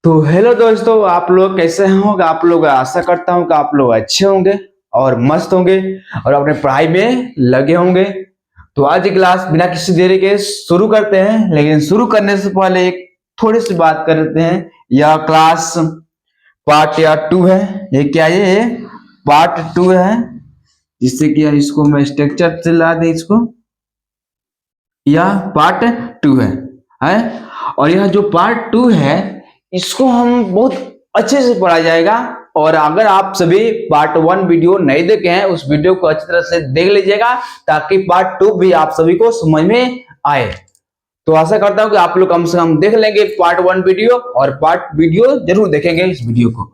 तो हेलो दोस्तों, आप लोग कैसे होंगे। आप लोग आशा करता हूँ कि आप लोग अच्छे होंगे और मस्त होंगे और अपने पढ़ाई में लगे होंगे। तो आज की क्लास बिना किसी देरी के शुरू करते हैं, लेकिन शुरू करने से पहले एक थोड़ी सी बात कर लेते हैं। यह क्लास पार्ट या 2 है। ये क्या ये पार्ट 2 है, जिससे कि इसको मैं स्ट्रक्चर चला दे इसको। यह पार्ट 2 है और यह जो पार्ट 2 है इसको हम बहुत अच्छे से पढ़ा जाएगा। और अगर आप सभी पार्ट 1 वीडियो नहीं देखे हैं, उस वीडियो को अच्छी तरह से देख लीजिएगा ताकि पार्ट 2 भी आप सभी को समझ में आए। तो आशा करता हूं कि आप लोग कम से कम देख लेंगे पार्ट 1 वीडियो और पार्ट वीडियो जरूर देखेंगे इस वीडियो को।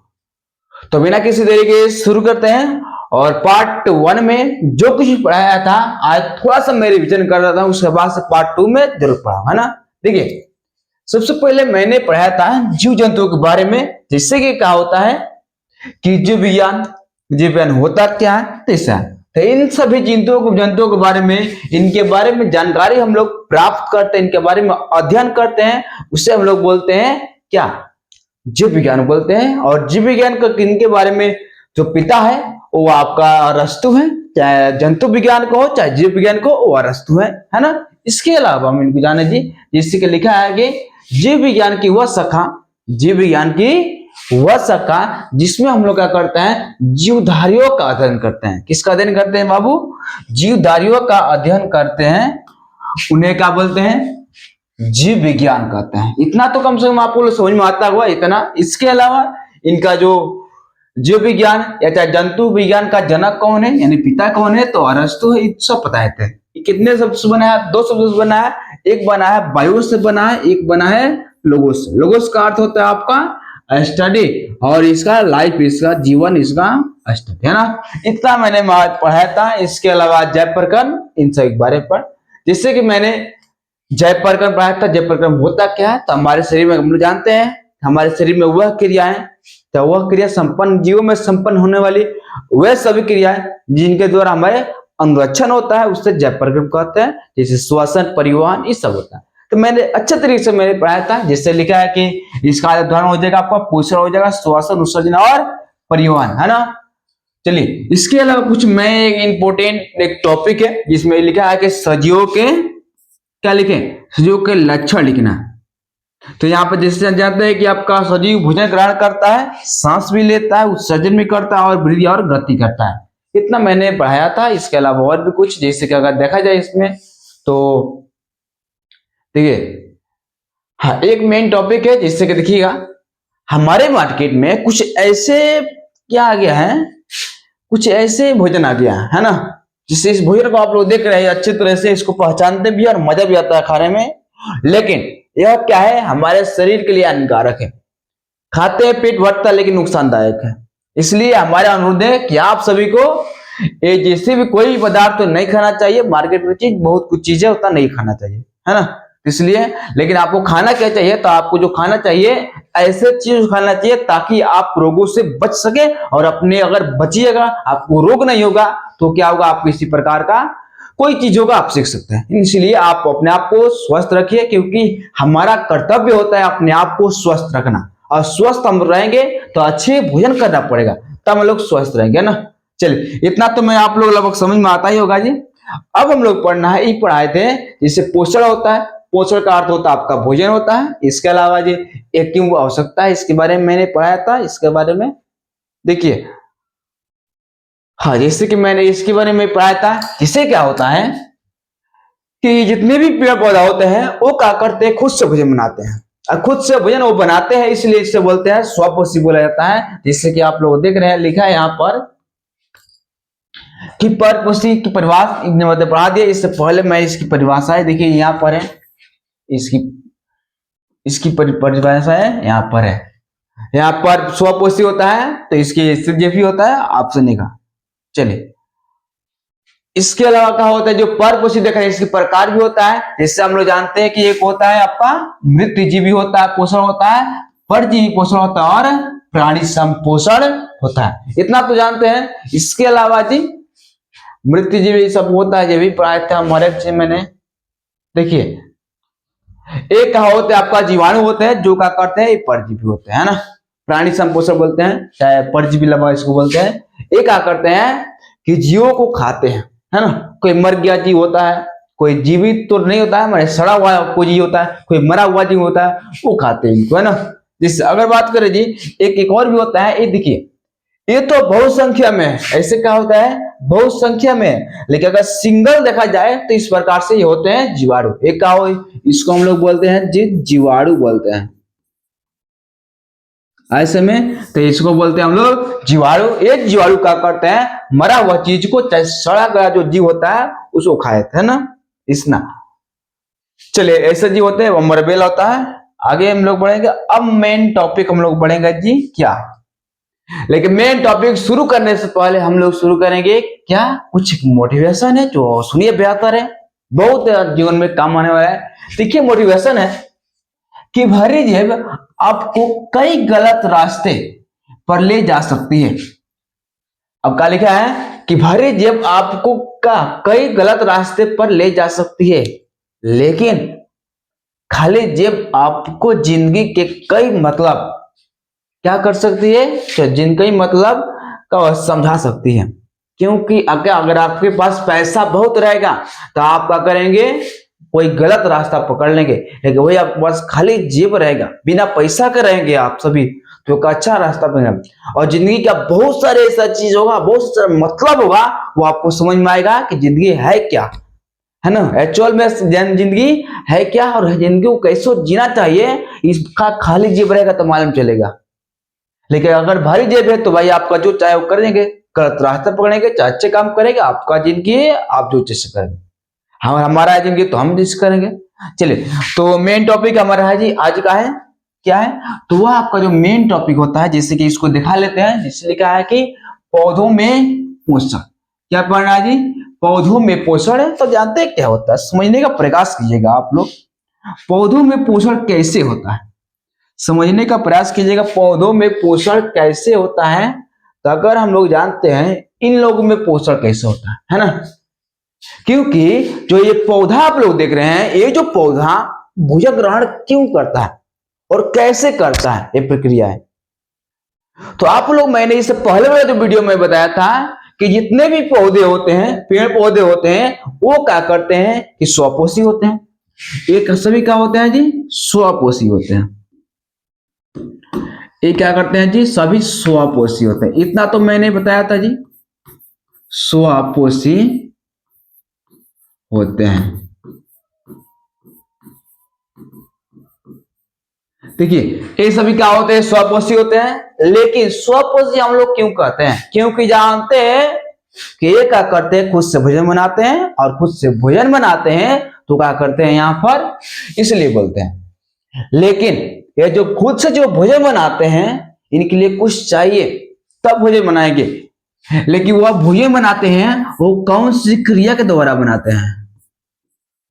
तो बिना किसी देरी के शुरू करते हैं। और पार्ट 1 में जो कुछ पढ़ाया था आज थोड़ा सा मैं रिवीजन कर रहा था, उसके बाद से पार्ट 2 में जरूर पढ़ा है ना। देखिए, सबसे पहले मैंने पढ़ाया था जीव जंतुओं के बारे में, जिससे कि क्या होता है कि जीव विज्ञान होता क्या है। तो इन सभी जंतुओं के बारे में, इनके बारे में जानकारी हम लोग प्राप्त करते हैं, इनके बारे में अध्ययन करते हैं, उससे हम लोग बोलते हैं क्या, जीव विज्ञान बोलते हैं। और जीव विज्ञान का इनके बारे में जो पिता है वो आपका अरस्तु है, चाहे जंतु विज्ञान को हो चाहे जीव विज्ञान को, वो अरस्तु है ना। इसके अलावा हम इनको जाने जी, जिससे कि लिखा है कि जीव विज्ञान की वह शाखा जिसमें हम लोग क्या करते हैं, जीवधारियों का अध्ययन करते हैं। किसका अध्ययन करते हैं बाबू? जीवधारियों का अध्ययन करते हैं। उन्हें क्या बोलते हैं? जीव विज्ञान कहते हैं। इतना तो कम से कम आपको समझ में आता हुआ इतना। इसके अलावा इनका जो जीव विज्ञान या चाहे जंतु विज्ञान का जनक कौन है, यानी पिता कौन है, तो अरस्तु है। सब पता है। कितने शब्द से बना है? 2 शब्द से बना है। एक बना है बायो से बना है, एक बना है लोगोस से। लोगोस का अर्थ होता है आपका स्टडी और इसका लाइफ, इसका जीवन, इसका स्टडी, है ना। इतना मैंने पढ़ाया था। इसके अलावा जय प्रकरण, इन सब के बारे पर, जिससे कि मैंने जय प्रकरण पढ़ाया था। जय प्रकरण होता क्या है, तो हमारे शरीर में हम लोग जानते हैं, हमारे शरीर में वह क्रियाएं, तो वह क्रिया संपन्न जीवों में संपन्न होने वाली वह सभी क्रियाएं जिनके द्वारा हमारे अनुरक्षण होता है, उससे जय प्रकरण कहते हैं। जैसे श्वसन, परिवहन, ये सब होता है। तो मैंने अच्छे तरीके से मैंने पढ़ाया था, जिससे लिखा है कि इसका उदाहरण हो जाएगा आपका पोषण हो जाएगा, श्वसन, उत्सर्जन और परिवहन, है ना। चलिए, इसके अलावा कुछ मैं एक इंपोर्टेंट एक टॉपिक है जिसमें लिखा है कि सजीवों के क्या लिखें, सजीव के लक्षण लिखना। तो यहाँ पर जैसे जानते हैं कि आपका सजीव भोजन ग्रहण करता है, सांस भी लेता है, उत्सर्जन भी करता है और वृद्धि और गति करता है। इतना मैंने पढ़ाया था। इसके अलावा और भी कुछ, जैसे कि अगर देखा जाए इसमें तो देखिए, हाँ, एक मेन टॉपिक है जिससे कि देखिएगा हमारे मार्केट में कुछ ऐसे क्या आ गया है, कुछ ऐसे भोजन आ गया है ना, जिससे इस भोजन को आप लोग देख रहे हैं अच्छी तरह से, इसको पहचानते भी और मजा भी आता है खाने में। लेकिन यह क्या है, हमारे शरीर के लिए हानिकारक है। खाते हैं पेट भरता, लेकिन नुकसानदायक है। इसलिए हमारा अनुरोध है कि आप सभी को ये जैसे भी कोई पदार्थ तो नहीं खाना चाहिए। मार्केट में चीज बहुत कुछ चीजें होता नहीं खाना चाहिए, है ना। इसलिए लेकिन आपको खाना क्या चाहिए, तो आपको जो खाना चाहिए ऐसे चीज खाना चाहिए ताकि आप रोगों से बच सके। और अपने अगर बचिएगा, आपको रोग नहीं होगा, तो क्या होगा, आप किसी प्रकार का कोई चीज होगा आप सीख सकते हैं। इसलिए आप अपने आप को स्वस्थ रखिए, क्योंकि हमारा कर्तव्य होता है अपने आप को स्वस्थ रखना। और स्वस्थ हम रहेंगे तो अच्छे भोजन करना पड़ेगा, तब हम लोग स्वस्थ रहेंगे ना। चलिए, इतना तो मैं आप लोग लगभग समझ में आता ही होगा जी। अब हम लोग पढ़ना है, ये पढ़ाए थे जिससे पोषण होता है। पोषण का अर्थ होता है आपका भोजन होता है। इसके अलावा जी एक क्यों आवश्यकता है, इसके बारे में मैंने पढ़ाया था। इसके बारे में देखिए, हाँ, जैसे कि मैंने इसके बारे में पढ़ाया था। इससे क्या होता है कि जितने भी पेड़ पौधा होते हैं वो क्या करते हैं, खुद से भोजन बनाते हैं। और खुद से भोजन वो बनाते हैं, इसलिए इसे बोलते हैं स्वपोषी बोला जाता है। जिससे कि आप लोग देख रहे हैं, लिखा है यहाँ पर कि परपोषी की परिभाषा मतलब पढ़ा दिया। इससे पहले मैं इसकी परिभाषा है, देखिए यहाँ पर है, इसकी परिभाषा है यहाँ पर है। यहाँ पर स्वपोषी होता है तो इसकी भी होता है ऑप्शन का। चलिए, इसके अलावा क्या होता है, जो परपोषी देखा है इसके प्रकार भी होता है। जिससे हम लोग जानते हैं कि एक होता है आपका मृतजीवी होता है, पोषण होता है, परजीवी पोषण होता है और प्राणी संपोषण होता है। इतना तो जानते हैं। इसके अलावा जी मृतजीवी सब होता है, ये भी पढ़ाया था हमारे मैंने। देखिए, एक क्या होते हैं आपका जीवाणु होते हैं, जो क्या करते हैं, ये परजीवी होते हैं, है ना। प्राणी संपोषक बोलते हैं, चाहे परजीवी लवा इसको बोलते हैं। ये क्या करते हैं कि जीवों को खाते हैं, है ना। कोई मर गया जीव होता है, कोई जीवित तो नहीं होता है, मतलब सड़ा हुआ कोई जीव होता है, कोई मरा हुआ जीव होता है, वो खाते हैं इनको, है ना। जिससे अगर बात करें जी, एक और भी होता है, ये देखिए, ये तो बहुसंख्या में है, ऐसे क्या होता है, बहुसंख्या में। लेकिन अगर सिंगल देखा जाए तो इस प्रकार से ये होते हैं जीवाणु। एक क्या हो, इसको हम लोग बोलते हैं जी जीवाणु बोलते हैं, ऐसे में तो इसको बोलते हैं हम लोग जीवाणु। एक जीवाणु क्या करते हैं, मरा हुआ चीज को, चाहे सड़ा गया जो जीव होता है उसको खाए थे ना, इसना। चलिए ऐसे जीव होते हैं, वो मरबेल होता है। आगे हम लोग बढ़ेंगे। अब मेन टॉपिक हम लोग बढ़ेंगे जी क्या, लेकिन मेन टॉपिक शुरू करने से पहले हम लोग शुरू करेंगे क्या, कुछ मोटिवेशन है जो सुनिए, बेहतर है, बहुत जीवन में काम आने वाला है। देखिए मोटिवेशन है कि भरी जेब आपको कई गलत रास्ते पर ले जा सकती है। अब क्या लिखा है कि भरी जेब आपको कई गलत रास्ते पर ले जा सकती है, लेकिन खाली जेब आपको जिंदगी के कई मतलब क्या कर सकती है, तो जिनका मतलब का समझा सकती है। क्योंकि अगर आपके पास पैसा बहुत रहेगा तो आप क्या करेंगे, कोई गलत रास्ता पकड़ लेंगे। लेकिन वही आपके पास खाली जेब रहेगा, बिना पैसा के रहेंगे आप सभी, तो एक अच्छा रास्ता पकड़ेंगे। और जिंदगी का बहुत सारे ऐसा चीज होगा, बहुत सारा मतलब होगा, वो आपको समझ में आएगा कि जिंदगी है क्या, है ना, एक्चुअल में जिंदगी है क्या, और जिंदगी को कैसे जीना चाहिए, इसका खाली जेब रहेगा तो मालूम चलेगा। लेकिन अगर भारी जेब है तो भाई आपका जो चाहे वो करेंगे, गलत रास्ता पकड़ेंगे, चाहे अच्छे काम करेंगे, आपका जिंदगी है, आप जो चीज करेंगे। हमारा है जिंदगी तो हम जिस करेंगे। चलिए, तो मेन टॉपिक हमारा है जी आज का है क्या है, तो वह आपका जो मेन टॉपिक होता है, जैसे कि इसको दिखा लेते हैं, जिससे लिखा है कि पौधों में पोषण। क्या पढ़ना है जी, पौधों में पोषण है। तो जानते हैं क्या होता है, समझने का प्रयास कीजिएगा आप लोग, पौधों में पोषण कैसे होता है, समझने का प्रयास कीजिएगा, पौधों में पोषण कैसे होता है। तो अगर हम लोग जानते हैं इन लोगों में पोषण कैसे होता है ना, क्योंकि जो ये पौधा आप लोग देख रहे हैं, ये जो पौधा भोजन ग्रहण क्यों करता है और कैसे करता है, ये प्रक्रिया है। तो आप लोग, मैंने इससे पहले वाले जो वीडियो में बताया था कि जितने भी पौधे होते हैं, पेड़ पौधे होते हैं, वो क्या करते हैं कि स्वपोषी होते हैं। एक सभी क्या होते हैं जी, स्वपोषी होते हैं। ये क्या करते हैं जी, सभी स्वपोषी होते हैं। इतना तो मैंने बताया था जी, स्वपोषी होते हैं। देखिए ये सभी क्या होते हैं, स्वपोषी होते हैं। लेकिन स्वपोषी हम लोग क्यों कहते हैं, क्योंकि जानते हैं कि ये क्या करते हैं, खुद से भोजन बनाते हैं, और खुद से भोजन बनाते हैं तो क्या करते हैं यहाँ पर, इसलिए बोलते हैं। लेकिन ये जो खुद से जो भोजन बनाते हैं, इनके लिए कुछ चाहिए तब भोजन बनाएंगे। लेकिन वह भोजन बनाते हैं, वो कौन सी क्रिया के द्वारा बनाते हैं,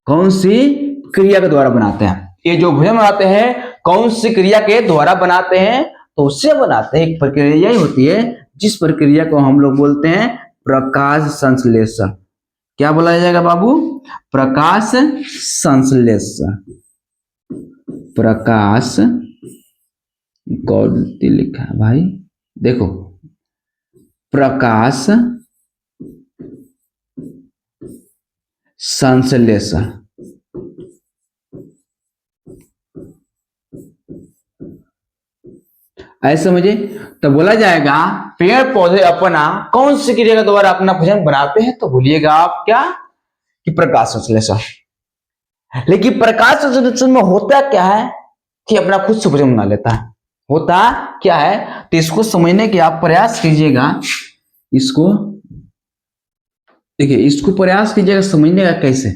कौन सी क्रिया के द्वारा बनाते हैं। ये जो भोजन बनाते हैं कौन सी क्रिया के द्वारा बनाते हैं, तो उससे बनाते हैं। एक प्रक्रिया ही होती है जिस प्रक्रिया को हम लोग बोलते हैं प्रकाश संश्लेषण। क्या बोला जाएगा बाबू, प्रकाश संश्लेषण। प्रकाश गलती लिखा है भाई, देखो, प्रकाश संश्लेषण। ऐसे समझे, तो बोला जाएगा पेड़ पौधे अपना कौन सी क्रिया के द्वारा अपना भोजन बनाते हैं, तो भूलिएगा आप क्या कि प्रकाश संश्लेषण। लेकिन प्रकाश संश्लेषण में होता क्या है कि अपना खुद से भोजन बना लेता है, होता क्या है, तो इसको समझने के आप प्रयास कीजिएगा। इसको देखिए, इसको प्रयास कीजिएगा समझने का कैसे।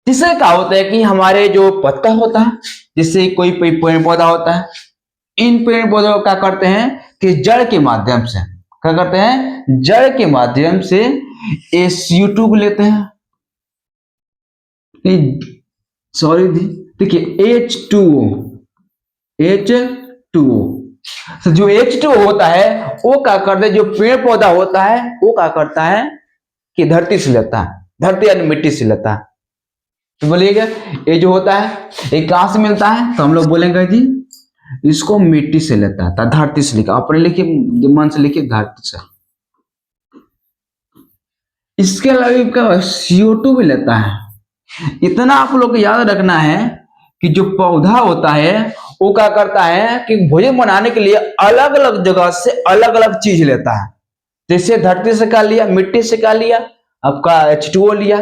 जिससे क्या होता है कि हमारे जो पत्ता होता है, जिससे कोई पेड़ पौधा होता है, इन पेड़ पौधों क्या करते हैं कि जड़ के माध्यम से क्या करते हैं, जड़ के माध्यम से SO2 को लेते हैं। सॉरी देखिए, H2O तो जो H2O होता है वो क्या करते हैं, जो पेड़ पौधा होता है वो क्या करता है कि धरती से लेता है, धरती यानी मिट्टी से लेता है। तो बोलिएगा ये जो होता है ये कहाँ से मिलता है, तो हम लोग बोलेंगे जी इसको मिट्टी से लेता है, धरती से लिखा, अपने लिखिए मन से लिखिए धरती से। इसके अलावा CO2 भी लेता है। इतना आप लोग को याद रखना है कि जो पौधा होता है वो क्या करता है कि भोजन बनाने के लिए अलग अलग जगह से अलग अलग चीज लेता है। जैसे धरती से क्या लिया, मिट्टी से क्या लिया, आपका H2O लिया।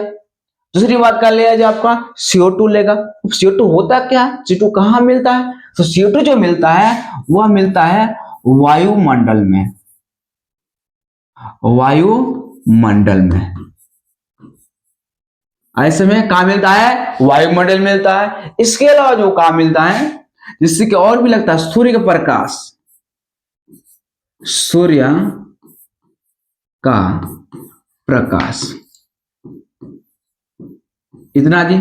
दूसरी बात क्या लिया जो आपका CO2 लेगा। CO2 होता क्या, CO2 कहाँ मिलता है, तो CO2 जो मिलता है वह मिलता है वायुमंडल में, वायुमंडल में। ऐसे में कहा मिलता है, वायुमंडल मिलता है। इसके अलावा जो कहा मिलता है जिससे कि और भी लगता है सूर्य का प्रकाश, सूर्य का प्रकाश। इतना जी,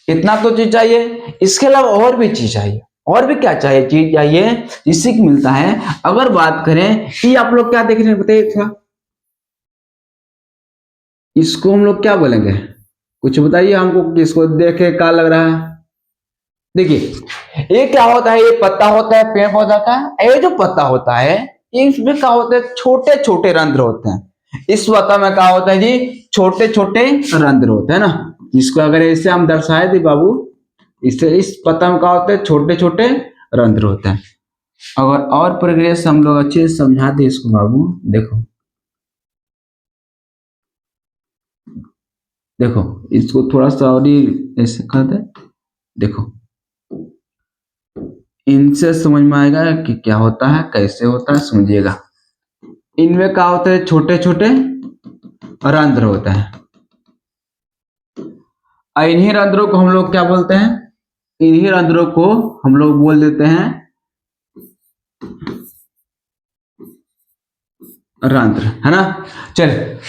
इतना तो चीज चाहिए। इसके अलावा और भी चीज चाहिए, और भी क्या चाहिए, चीज चाहिए जिससे कि मिलता है। अगर बात करें ये आप लोग क्या देख रहे हैं बताइए थोड़ा, इसको हम लोग क्या बोलेंगे, कुछ बताइए हमको, इसको देखे क्या लग रहा है। देखिए ये क्या होता है, ये पत्ता होता है पेड़ पौधा का। ये जो पत्ता होता है इसमें क्या होता है, छोटे छोटे रंध्र होते हैं। इस पत्ता में क्या होता है जी, छोटे छोटे रंध्र होते हैं ना। इसको अगर ऐसे हम दर्शाए थे बाबू, इससे इस पत्ता में क्या होता है, छोटे छोटे रंध्र होते हैं। अगर और प्रक्रिया से हम लोग अच्छे से समझा दे इसको बाबू, देखो देखो इसको थोड़ा सा और ऐसे कर दे, देखो इनसे समझ में आएगा कि क्या होता है, कैसे होता है, समझिएगा। इनमें क्या होता है, छोटे छोटे रंध्र होता है। इन्हीं रंध्रों को हम लोग क्या बोलते हैं, इन्हीं रंध्रों को हम लोग बोल देते हैं रंध्र, है ना। चलिए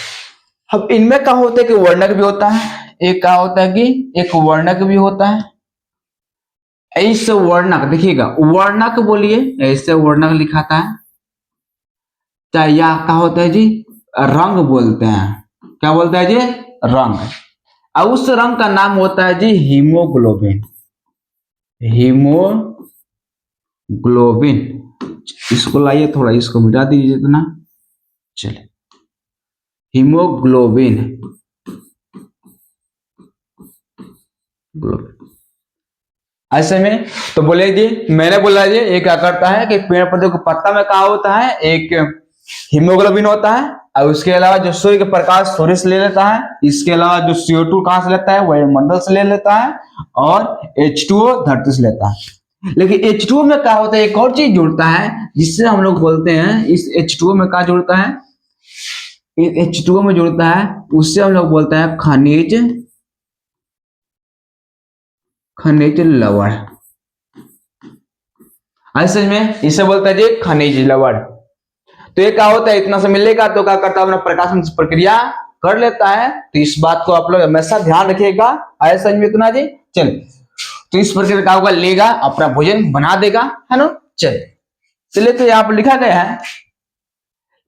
अब इनमें क्या होता है कि वर्णक भी होता है, एक क्या होता है कि एक वर्णक भी होता है। ऐसे वर्णक देखिएगा, वर्णक बोलिए, ऐसे वर्णक लिखाता है। चाहे या क्या होता है जी, रंग बोलते हैं। क्या बोलते हैं जी, रंग। और उस रंग का नाम होता है जी हीमोग्लोबिन, हीमोग्लोबिन। इसको लाइए थोड़ा, इसको मिटा दीजिए इतना। चलिए हीमोग्लोबिन, ऐसे में तो बोले जी, मैंने बोला जी ये क्या करता है कि पेड़ पौधे को पत्ता में क्या होता है, एक हीमोग्लोबिन होता है। और उसके अलावा जो सूर्य का प्रकाश सूर्य से ले लेता है। इसके अलावा जो CO2 कहां से लेता है, वायुमंडल से ले लेता है। और H2O धरती से लेता है। लेकिन H2O में क्या होता है, एक और चीज जुड़ता है जिससे हम लोग बोलते हैं, इस H2O में क्या जुड़ता है, H2O में जुड़ता है, उससे हम लोग बोलते हैं खनिज, खनिज लवण। ऐसे में इसे बोलते हैं जी खनिज लवण। तो ये क्या होता है, इतना से मिलेगा तो क्या करता है, अपना प्रकाशन प्रक्रिया कर लेता है। तो इस बात को आप लोग हमेशा ध्यान रखिएगा। आया समझ में इतना जी। चलिए तो इस प्रक्रिया क्या होगा, लेगा अपना भोजन बना देगा, है ना। चलिए तो यहाँ पर लिखा गया है,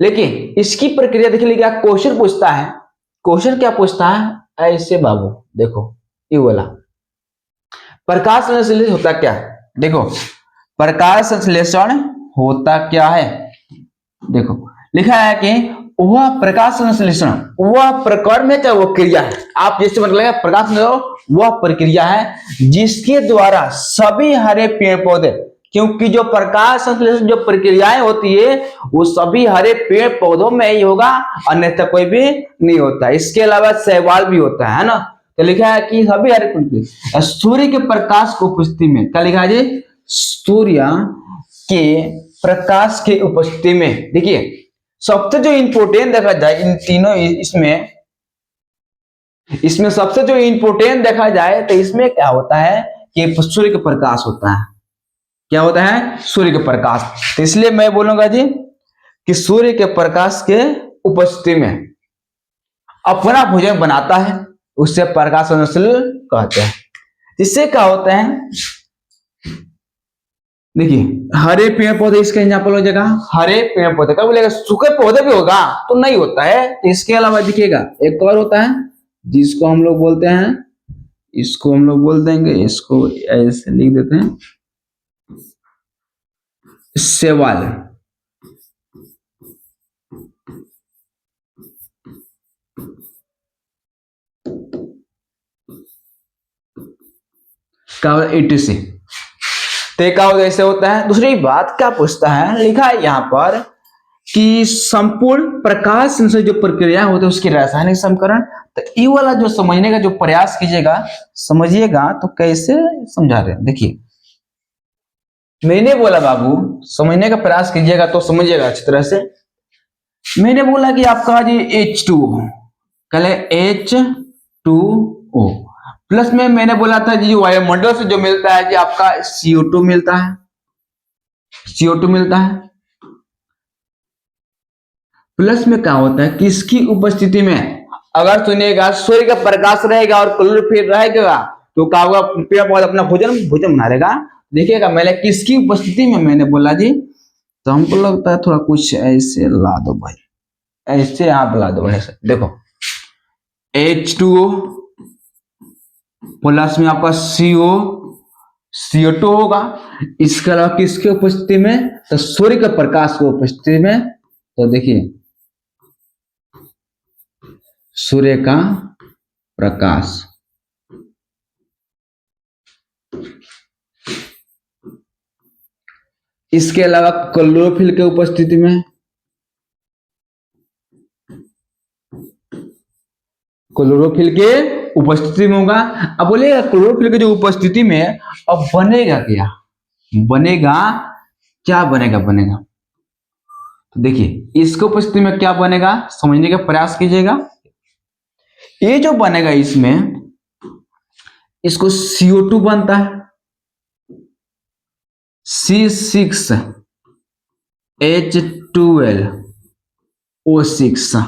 लेकिन इसकी प्रक्रिया देख लीजिए, क्वेश्चन पूछता है। क्वेश्चन क्या पूछता है, ऐसे बाबू देखो, ये वाला प्रकाश संश्लेषण होता क्या, देखो प्रकाश संश्लेषण होता क्या है। देखो लिखा है कि वह प्रकाश संश्लेषण वह प्रक्रम है, चाहे वो क्रिया है। आप जैसे मतलब प्रकाश संश्लेषण वह प्रक्रिया है जिसके द्वारा सभी हरे पेड़ पौधे, क्योंकि जो प्रकाश संश्लेषण जो प्रक्रियाएं होती है वो सभी हरे पेड़ पौधों में ही होगा, अन्यथा कोई भी नहीं होता। इसके अलावा शैवाल भी होता है ना। तो लिखा है कि सभी हरे सूर्य के प्रकाश की उपस्थिति में, क्या लिखा है जी, सूर्य के प्रकाश की उपस्थिति में। देखिए सबसे जो इंपोर्टेंट देखा जाए इन तीनों, इसमें सबसे जो इंपोर्टेंट देखा जाए तो इसमें क्या होता है कि सूर्य का प्रकाश होता है। क्या होता है, सूर्य के प्रकाश। तो इसलिए मैं बोलूंगा जी कि सूर्य के प्रकाश के उपस्थिति में अपना भोजन बनाता है, उससे प्रकाश संश्लेषण कहते हैं। इससे क्या होता है, देखिए हरे पेड़ पौधे, इसका एग्जाम्पल हो जाएगा हरे पेड़ पौधे। क्या बोलेगा, सूखे पौधे भी होगा तो नहीं होता है। इसके अलावा देखिएगा एक और होता है जिसको हम लोग बोलते हैं इसको हम लोग बोल देंगे, इसको ऐसे लिख देते हैं शैवाल। क्या ETC। तो क्या ऐसे होता है। दूसरी बात क्या पूछता है, लिखा है यहाँ पर कि संपूर्ण प्रकाश संश्लेषण जो प्रक्रिया होती है उसकी रासायनिक समीकरण। तो ये वाला जो समझने का जो प्रयास कीजिएगा, समझिएगा तो कैसे समझा रहे हैं। देखिए मैंने बोला बाबू समझने का प्रयास कीजिएगा तो समझिएगा अच्छी तरह से। मैंने बोला कि आपका जी H2O, कल H2O प्लस में मैंने बोला था जी वायुमंडल से जो मिलता है जी आपका CO2 मिलता है, CO2 मिलता है। प्लस में क्या होता है कि इसकी उपस्थिति में अगर सुनिएगा सूर्य का प्रकाश रहेगा और क्लोरोफिल रहेगा तो क्या होगा, पेड़ पौधा अपना भोजन बना लेगा। देखिएगा मैंने किसकी उपस्थिति में मैंने बोला जी, तो हमको लगता है थोड़ा कुछ ऐसे ला दो भाई, ऐसे आप ला दो ऐसे। देखो H2O प्लस में आपका CO2 होगा। इसके अलावा किसके उपस्थिति में, तो सूर्य के प्रकाश की उपस्थिति में। तो देखिए सूर्य का प्रकाश, इसके अलावा क्लोरोफिल के उपस्थिति में, क्लोरोफिल के उपस्थिति में होगा। अब बोलिएगा क्लोरोफिल के जो उपस्थिति में अब बनेगा क्या, बनेगा क्या बनेगा, बनेगा तो देखिए इसके उपस्थिति में क्या बनेगा समझने का प्रयास कीजिएगा। ये जो बनेगा इसमें इसको CO2 बनता है, C6H12O6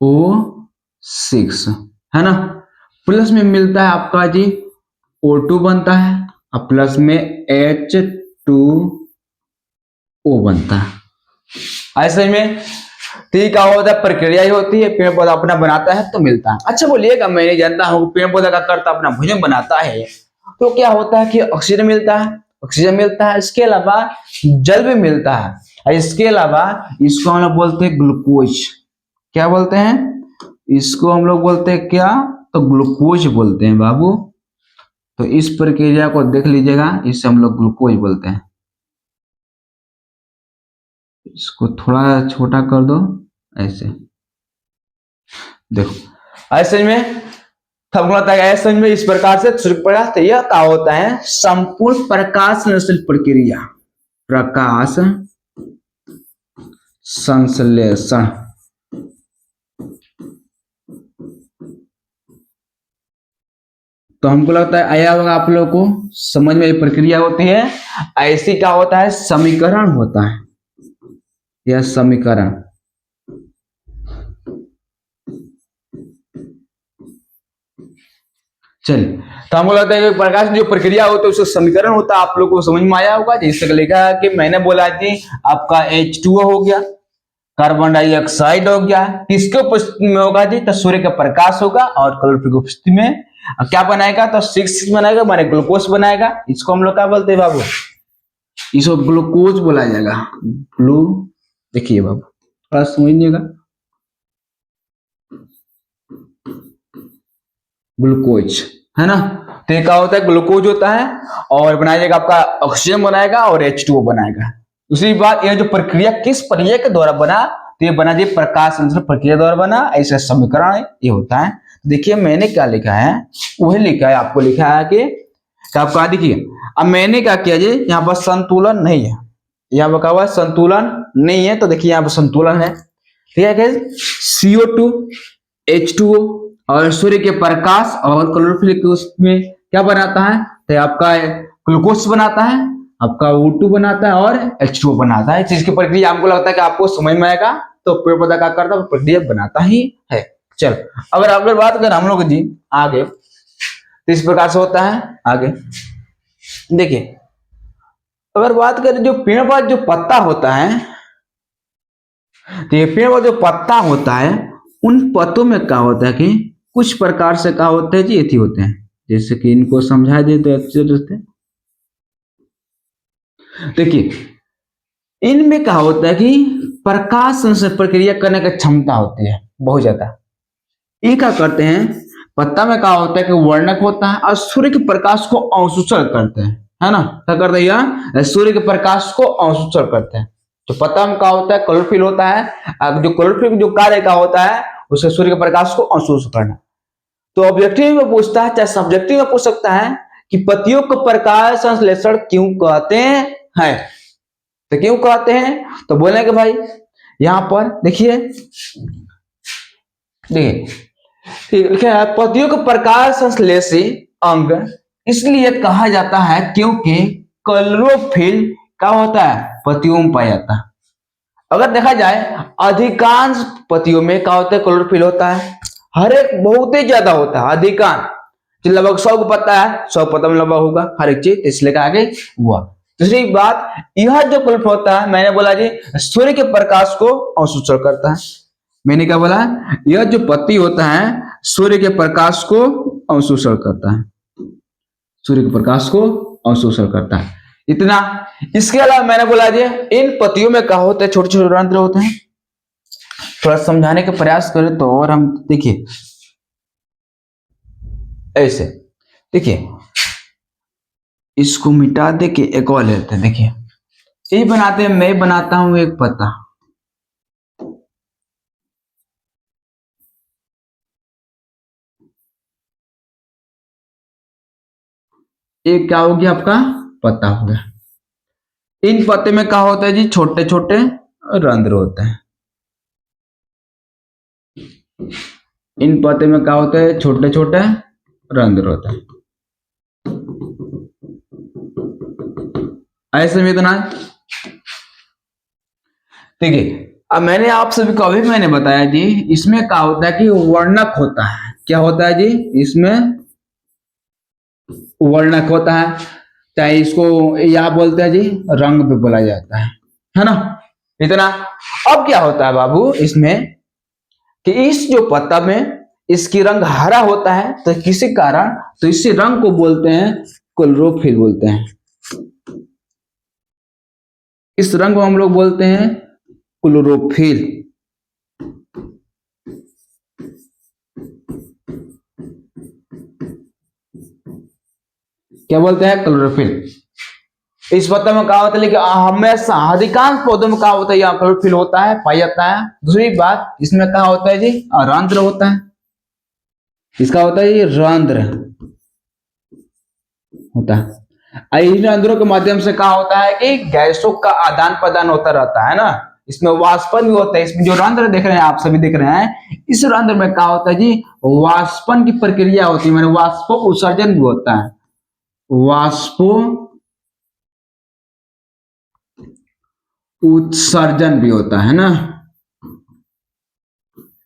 O6 है ना। प्लस में मिलता है आपका जी O2 बनता है और प्लस में H2O बनता है। ऐसे में तो क्या होता है, प्रक्रिया ही होती है, पेड़ पौधा अपना बनाता है तो मिलता है। अच्छा बोलिएगा मैं नहीं जानता हूँ पेड़ पौधा का करता अपना भोजन बनाता है तो क्या होता है कि ऑक्सीजन मिलता है, ऑक्सीजन मिलता है, इसके अलावा जल भी मिलता है, और इसके अलावा इसको हम लोग बोलते हैं ग्लूकोज। क्या बोलते हैं इसको हम लोग बोलते हैं क्या, तो ग्लूकोज बोलते हैं बाबू। तो इस प्रक्रिया को देख लीजिएगा, इसे हम लोग ग्लूकोज बोलते हैं। इसको थोड़ा छोटा कर दो ऐसे, देखो ऐसे में ऐसे में इस प्रकार से सूर्य प्रकाश। तो यह क्या होता है, संपूर्ण प्रकाश संश्लेषण प्रक्रिया, प्रकाश संश्लेषण। तो हमको लगता है आया होगा आप लोगों को समझ में, प्रक्रिया होती है ऐसी। क्या होता है, समीकरण होता है, यह समीकरण। चलिए तो हमको लगता है कि प्रकाश जो प्रक्रिया होती है उसका समीकरण होता है, आप लोगों को समझ में आया होगा। जैसे लिखा है कि मैंने बोला कि आपका H2O हो गया, कार्बन डाइऑक्साइड हो गया, किसके उपस्थिति में होगा जी, तो सूर्य का प्रकाश होगा और क्लोरोफिल की उपस्थिति में क्या बनाएगा, तो 6 बनाएगा, माने ग्लूकोज बनाएगा। इसको हम लोग क्या बोलते हैं बाबू, इसको ग्लूकोज बोला जाएगा। ग्लू देखिए बाबू थोड़ा समझिएगा, ग्लूकोज है ना। तो क्या होता है, ग्लूकोज होता है और बनाएगा आपका ऑक्सीजन बनाएगा और H2O बनाएगा। दूसरी बात यह जो प्रक्रिया किस प्रक्रिया के द्वारा बना, तो ये बना जी प्रकाश संश्लेषण प्रक्रिया द्वारा बना, ऐसा समीकरण ये होता है। देखिए मैंने क्या लिखा है वही लिखा है, आपको लिखा है कि आपका देखिए अब मैंने क्या किया जी, यहाँ पर संतुलन नहीं है, यहाँ पर क्या हुआ संतुलन नहीं है। तो देखिए यहाँ पर संतुलन है, ठीक है। CO2 H2O और सूर्य के प्रकाश और क्लोरोफिल के उसमें क्या बनाता है, तो आपका ग्लूकोज बनाता है, आपका O2 बनाता है और H2O बनाता है। इस चीज की प्रक्रिया हमको लगता है कि आपको समझ में आएगा। तो पेड़ पौधा क्या करता है, प्रक्रिया बनाता ही है। चल अगर बात करें हम लोग जी आगे, तो इस प्रकार से होता है आगे। देखिए अगर बात करें जो पेड़ पौधा जो पत्ता होता है, तो ये पेड़ पौधा जो पत्ता होता है उन पतों में क्या होता है कि कुछ प्रकार से क्या होते हैं जी, एथी होते हैं। जैसे कि इनको समझा दे तो अच्छे से देखिए, इनमें क्या होता है कि प्रकाश संश्लेषण प्रक्रिया करने की क्षमता होती है बहुत ज्यादा। ये क्या करते हैं, पत्ता में क्या होता है कि वर्णक होता है और सूर्य के प्रकाश को अवशोषण करते हैं, है ना। क्या करते हैं यह, सूर्य के प्रकाश को अवशोषण करते हैं। तो पत्ता में क्या होता है, क्लोरोफिल होता है। अब जो क्लोरोफिल जो कार्य का होता है उसे सूर्य के प्रकाश को अवशोषण करना। तो ऑब्जेक्टिव में पूछता है, चाहे सब्जेक्टिव में पूछ सकता है कि पत्तियों को प्रकाश संश्लेषण क्यों कहते हैं, तो क्यों कहते हैं, तो बोलेंगे भाई यहां पर देखिए, पत्तियों को प्रकाश संश्लेषी अंग इसलिए कहा जाता है क्योंकि क्लोरोफिल क्या होता है, पत्तियों में पाया जाता है। अगर देखा जाए अधिकांश पत्तियों में क्या होता है, क्लोरोफिल होता है। हर एक बहुत ही ज्यादा होता है, अधिकांश लगभग 100 को पत्ता है, 100 पत्ता में लगभग होगा हर एक चीज, इसलिए आगे हुआ। दूसरी बात, यह जो क्लोरोफिल होता है, मैंने बोला जी सूर्य के प्रकाश को अवशोषण करता है। मैंने क्या बोला, यह जो पत्ती होता है सूर्य के प्रकाश को अवशोषण करता है, सूर्य के प्रकाश को अवशोषण करता है, इतना। इसके अलावा मैंने बोला जी इन पत्तियों में क्या होते हैं, छोटे छोटे रंध्र होते हैं। थोड़ा समझाने का प्रयास करें तो, और हम देखिए ऐसे, देखिए इसको मिटा दे के एक और लेते हैं। देखिए ये बनाते हैं, मैं बनाता हूं एक पत्ता, एक क्या हो गया आपका पत्ता हो गया। इन पत्ते में क्या होता है जी, छोटे छोटे रंध्र होते हैं। इन पत्ते में क्या होता है, छोटे छोटे रंध्र होते हैं, ऐसे में इतना। देखिए अब मैंने आप सभी को अभी मैंने बताया जी, इसमें क्या होता है कि वर्णक होता है। क्या होता है जी, इसमें वर्णक होता है, चाहे इसको या बोलते हैं जी रंग भी बोला जाता है ना, इतना। अब क्या होता है बाबू इसमें कि इस जो पत्ता में इसकी रंग हरा होता है, तो किसी कारण तो इसी रंग को बोलते हैं क्लोरोफिल बोलते हैं। इस रंग को हम लोग बोलते हैं क्लोरोफिल। क्या बोलते हैं, क्लोरोफिल। इस पत्ते में क्या होता है, लेकिन हमेशा अधिकांश पौधों में क्या होता है, यहाँ क्लोरोफिल होता है, पाया जाता है। दूसरी बात, इसमें क्या होता है जी, रंध्र होता है। इसका होता है ये रंध्र होता है। इन रंध्रों के माध्यम से क्या होता है कि गैसों का आदान प्रदान होता रहता है ना। इसमें वाष्पन भी होता है। इसमें जो रंध्र देख रहे हैं, आप सभी देख रहे हैं, इस रंध्र में क्या होता है जी, वाष्पन की प्रक्रिया होती है, मैंने वाष्पो उत्सर्जन भी होता है, वाष्पो उत्सर्जन भी होता है ना,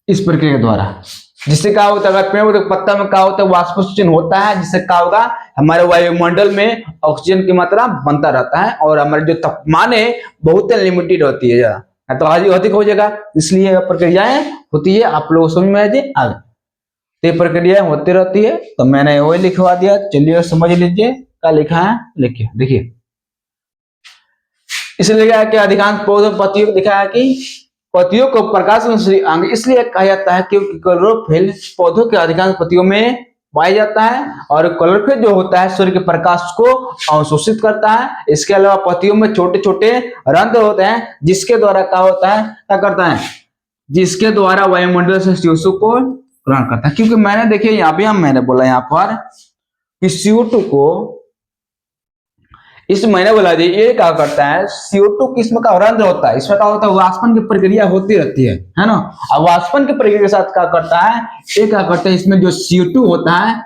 इस प्रक्रिया के द्वारा। जिससे क्या होता है, अगर पेड़ के पत्ता में क्या होता है, वाष्पोत्सर्जन होता है, जिससे क्या होगा, हमारे वायुमंडल में ऑक्सीजन की मात्रा बनता रहता है और हमारे जो तापमान है बहुत लिमिटेड होती है जरा, तो आज अधिक हो जाएगा। इसलिए प्रक्रियाएं होती है, आप लोग समझ में आए आगे, तो ये प्रक्रियाएं होती रहती है। तो मैंने वही लिखवा दिया, चलिए समझ लीजिए क्या लिखा है, लिखिए। देखिए इसलिए लिखा है कि अधिकांश पौधों पत्तियों को दिखाया कि पत्तियों को प्रकाश संश्लेषी अंग इसलिए कहा जाता है क्योंकि क्लोरोफिल पौधों के अधिकांश पत्तियों में पाया जाता है, और क्लोरोफिल जो होता है सूर्य के प्रकाश को अवशोषित करता है। इसके अलावा पत्तियों में छोटे छोटे रंध्र होते हैं, जिसके द्वारा क्या होता है, क्या करता है, जिसके द्वारा वायुमंडल से CO2 को ग्रहण करता है। क्योंकि मैंने देखिए यहाँ पे मैंने बोला यहाँ पर कि CO2 को, इस मैंने बोला जी ये क्या करता है, CO2 किस्म का रंध्र होता है, इसमें क्या होता है, वाष्पन की प्रक्रिया होती रहती है ना। और वाष्पन की प्रक्रिया के साथ क्या करता है, ये क्या करता है, इसमें जो CO2 होता है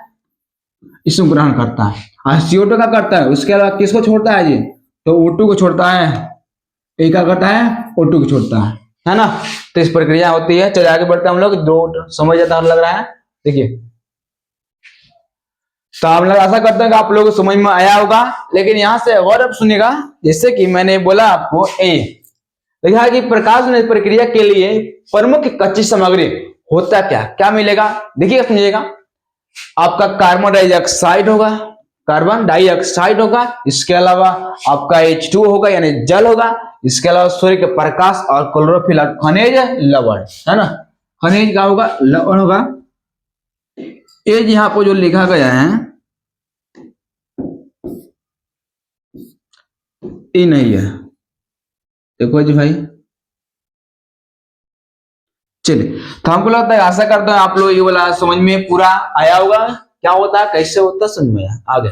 इसको ग्रहण करता है, और CO2 क्या करता है, उसके अलावा किसको छोड़ता है जी, तो O2 को छोड़ता है। ये क्या करता है, O2 को छोड़ता है ना। तो इस प्रक्रिया होती है। चलिए आगे बढ़ते हैं हम लोग, जो समझ आता लग रहा है। देखिए तो आप लोग आशा करते हैं कि आप लोगों को समझ में आया होगा, लेकिन यहां से और अब सुनिएगा। जैसे कि मैंने बोला आपको, देखा कि प्रकाश प्रक्रिया के लिए प्रमुख कच्ची सामग्री होता क्या क्या मिलेगा, देखिएगा समझिएगा। आपका कार्बन डाइऑक्साइड होगा, कार्बन डाइऑक्साइड होगा, इसके अलावा आपका H2 होगा यानी जल होगा, इसके अलावा सूर्य के प्रकाश और क्लोरोफिल और खनिज लवण, है ना। खनिज का होगा, लवण होगा। ये यहाँ पर जो लिखा गया है ये नहीं है, देखो जी भाई। चलिए, तो हमको लगता है, आशा करता हूँ आप लोग ये वाला समझ में पूरा आया होगा, क्या होता है कैसे होता है समझ में आगे।